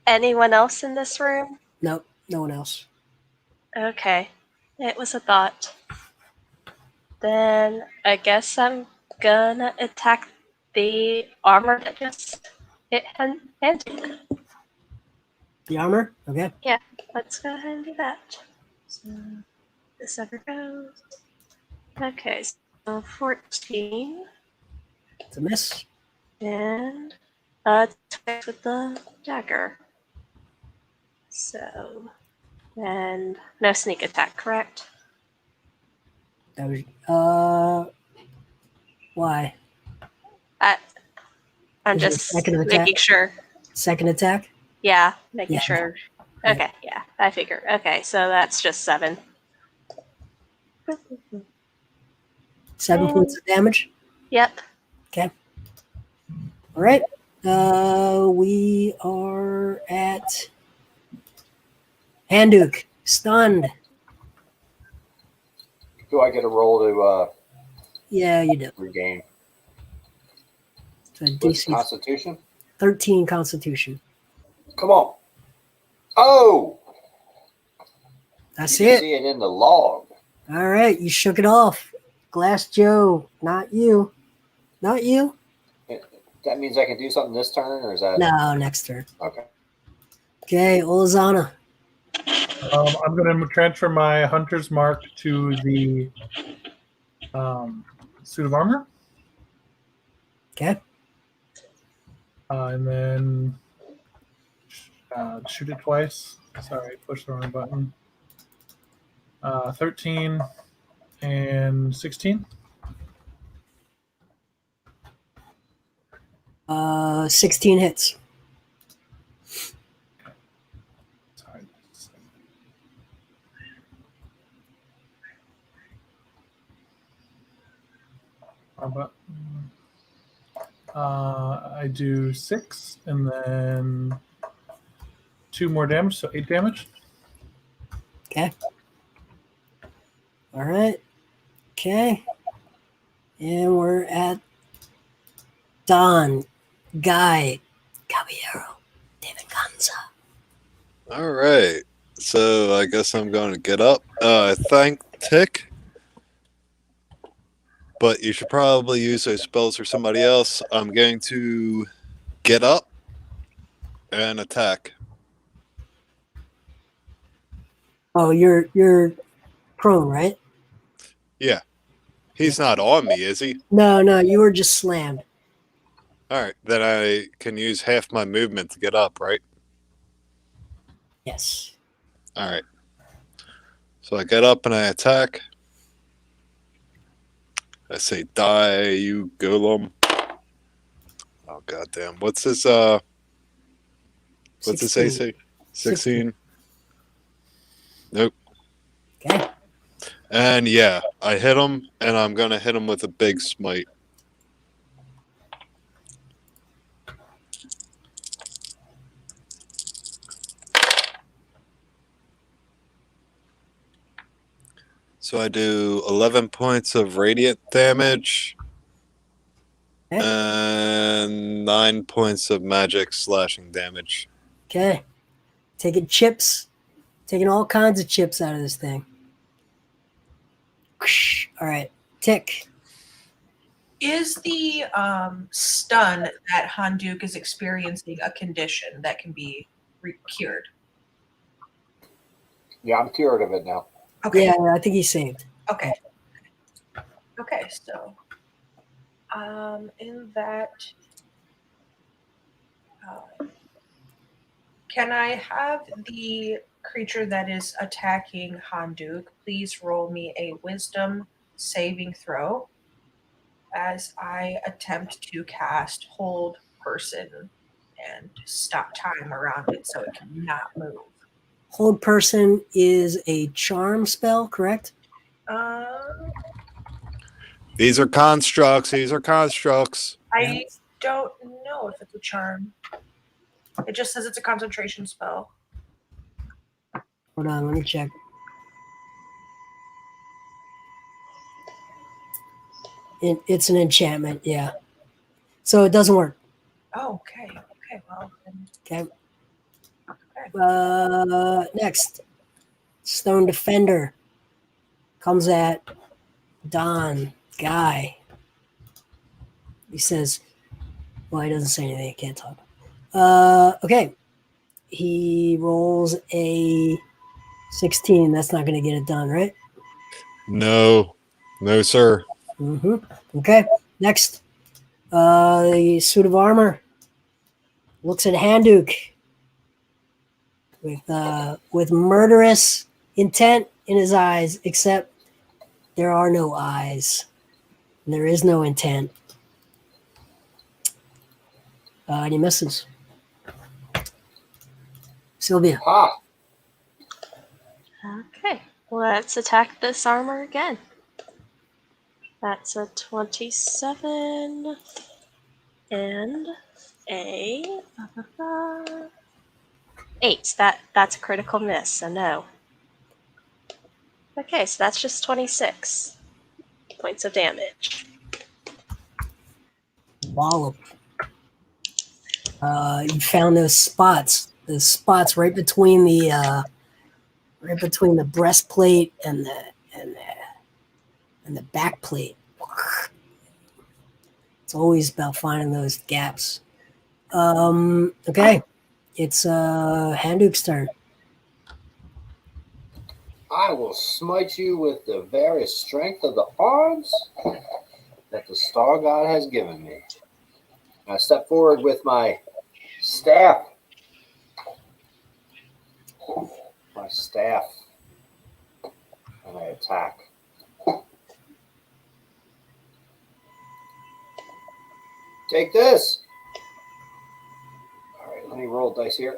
anyone else in this room. Nope, no one else. Okay, it was a thought. Then I guess I'm gonna attack the armor that just hit Hendrik. The armor? Okay. Yeah, let's go ahead and do that. So this ever goes. Okay, so 14. It's a miss. And twice with the dagger. So, and no sneak attack, correct? That was, why? I'm Is it a just second attack? making sure. Second attack? Yeah, making Yeah. sure. Yeah. Okay, yeah, I figure. Okay, so that's just 7. 7 points of damage. Yep. Okay. All right. We are at Handuk, stunned. Do I get a roll to Yeah, you do. regain? So What's DC Constitution? 13 Constitution. Come on. Oh! That's You can it. see it in the log. All right, you shook it off. Glass Joe, not you. Not you. That means I can do something this turn, or is that No, next turn. okay? Okay, Olazana. I'm going to transfer my hunter's mark to the suit of armor, Okay. and then shoot it twice. Sorry, pushed the wrong button. 13 and 16. 16 hits. Sorry. I do 6 and then 2 more damage, so 8 damage. Okay. All right. Okay. And we're at Don, Guy, Caballero, David Ganza. All right. So I guess I'm going to get up. Thank Tick. But you should probably use those spells for somebody else. I'm going to get up and attack. Oh, you're prone, right? Yeah. He's not on me, is he? No, you were just slammed. All right. Then I can use half my movement to get up, right? Yes. All right. So I get up and I attack. I say, die, you golem. Oh, goddamn. What's this, what's this 16. AC? 16? Nope. Okay. And yeah, I hit him, and I'm going to hit him with a big smite. So I do 11 points of radiant damage Okay. and 9 points of magic slashing damage. Okay. Taking chips. Taking all kinds of chips out of this thing. All right. Tick. Is the stun that Handuk is experiencing a condition that can be cured? Yeah, I'm cured of it now. Okay. Yeah, I think he's saved. Okay. Okay, so in that can I have the creature that is attacking Handuk please roll me a wisdom saving throw as I attempt to cast hold person and stop time around it so it cannot move. Hold person is a charm spell, correct? These are constructs. These are constructs. I don't know if it's a charm. It just says it's a concentration spell. Hold on, let me check. It's an enchantment, yeah. So it doesn't work. Oh, okay. Okay, well then. Okay. Next, Stone Defender comes at Don Guy. He says, well, he doesn't say anything. I can't talk. Okay. He rolls a 16. That's not going to get it done, right? No, sir. Okay. Next, the suit of armor looks at Handuk with murderous intent in his eyes, except there are no eyes. And there is no intent. And he misses. Sylvia. Ha! Okay, let's attack this armor again. That's a 27 and a 8. That's a critical miss, so no. Okay, so that's just 26 points of damage. Wallop. You found those spots right between the breastplate and the back plate. It's always about finding those gaps. Okay, it's Handuk's turn. I will smite you with the very strength of the arms that the Star God has given me. I step forward with my staff. And I attack. Take this. All right, let me roll dice here.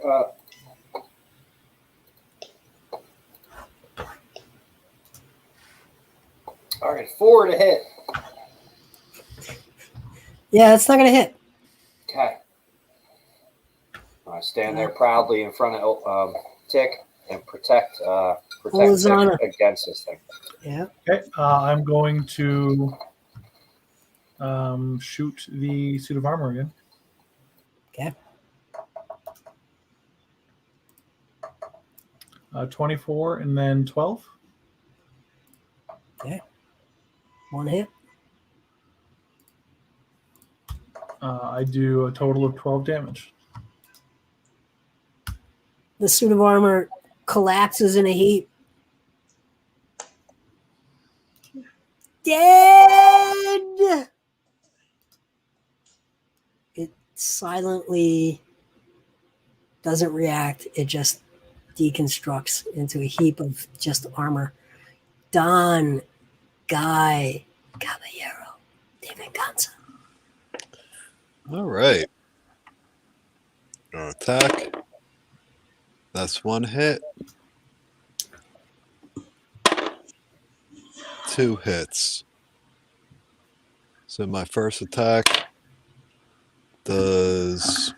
All right, 4 to hit. Yeah, it's not going to hit. Okay. I stand there proudly in front of Tick and protect Tick against this thing. Yeah. Okay, I'm going to shoot the suit of armor again. Okay. 24 and then 12. Okay. 1 hit. I do a total of 12 damage. The suit of armor collapses in a heap. Dead! It silently doesn't react. It just deconstructs into a heap of just armor. Don, Guy, Caballero, de Venganza. All right. Attack. That's 1 hit. 2 hits. So my first attack does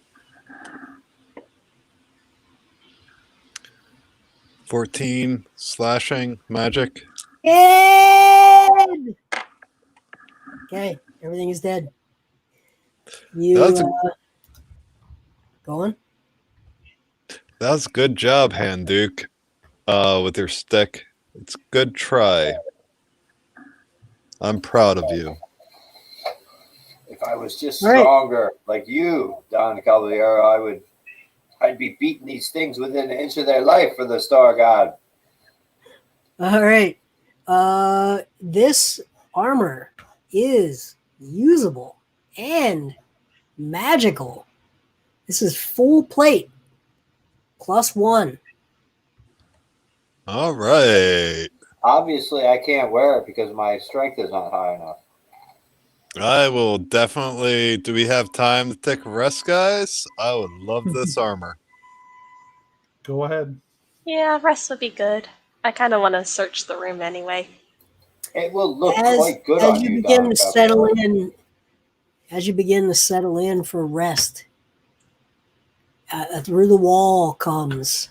14 slashing magic. Dead! Okay, everything is dead. You go on. That was a good job, Handuk, with your stick. It's a good try. I'm proud of you. If I was just stronger like you, Don Caballero, I'd be beating these things within an inch of their life for the Star God. All right. This armor is usable and magical. This is full plate. +1. All right. Obviously, I can't wear it because my strength is not high enough. I will definitely. Do we have time to take a rest, guys? I would love this armor. Go ahead. Yeah, rest would be good. I kind of want to search the room anyway. It will look quite good on you, begin to settle in. As you begin to settle in for rest, through the wall comes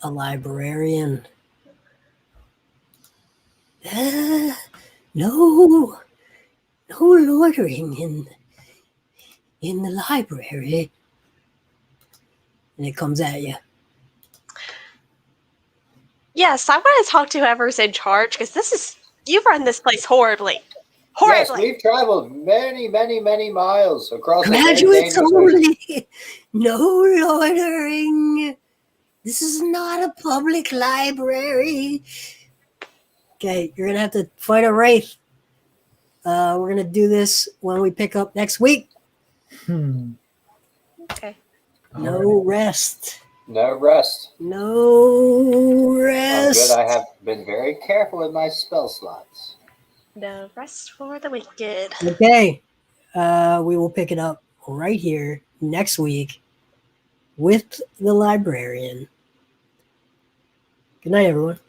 a librarian. No loitering in the library. And it comes at you. Yes, I want to talk to whoever's in charge because you run this place horribly. Yes, we've traveled many, many, many miles across Graduates only. No loitering. This is not a public library. Okay, you're gonna have to fight a wraith. We're gonna do this when we pick up next week. Okay. No rest. No rest. No Oh, rest. good. I have been very careful with my spell slots. No rest for the wicked. Okay. We will pick it up right here next week with the librarian. Good night, everyone.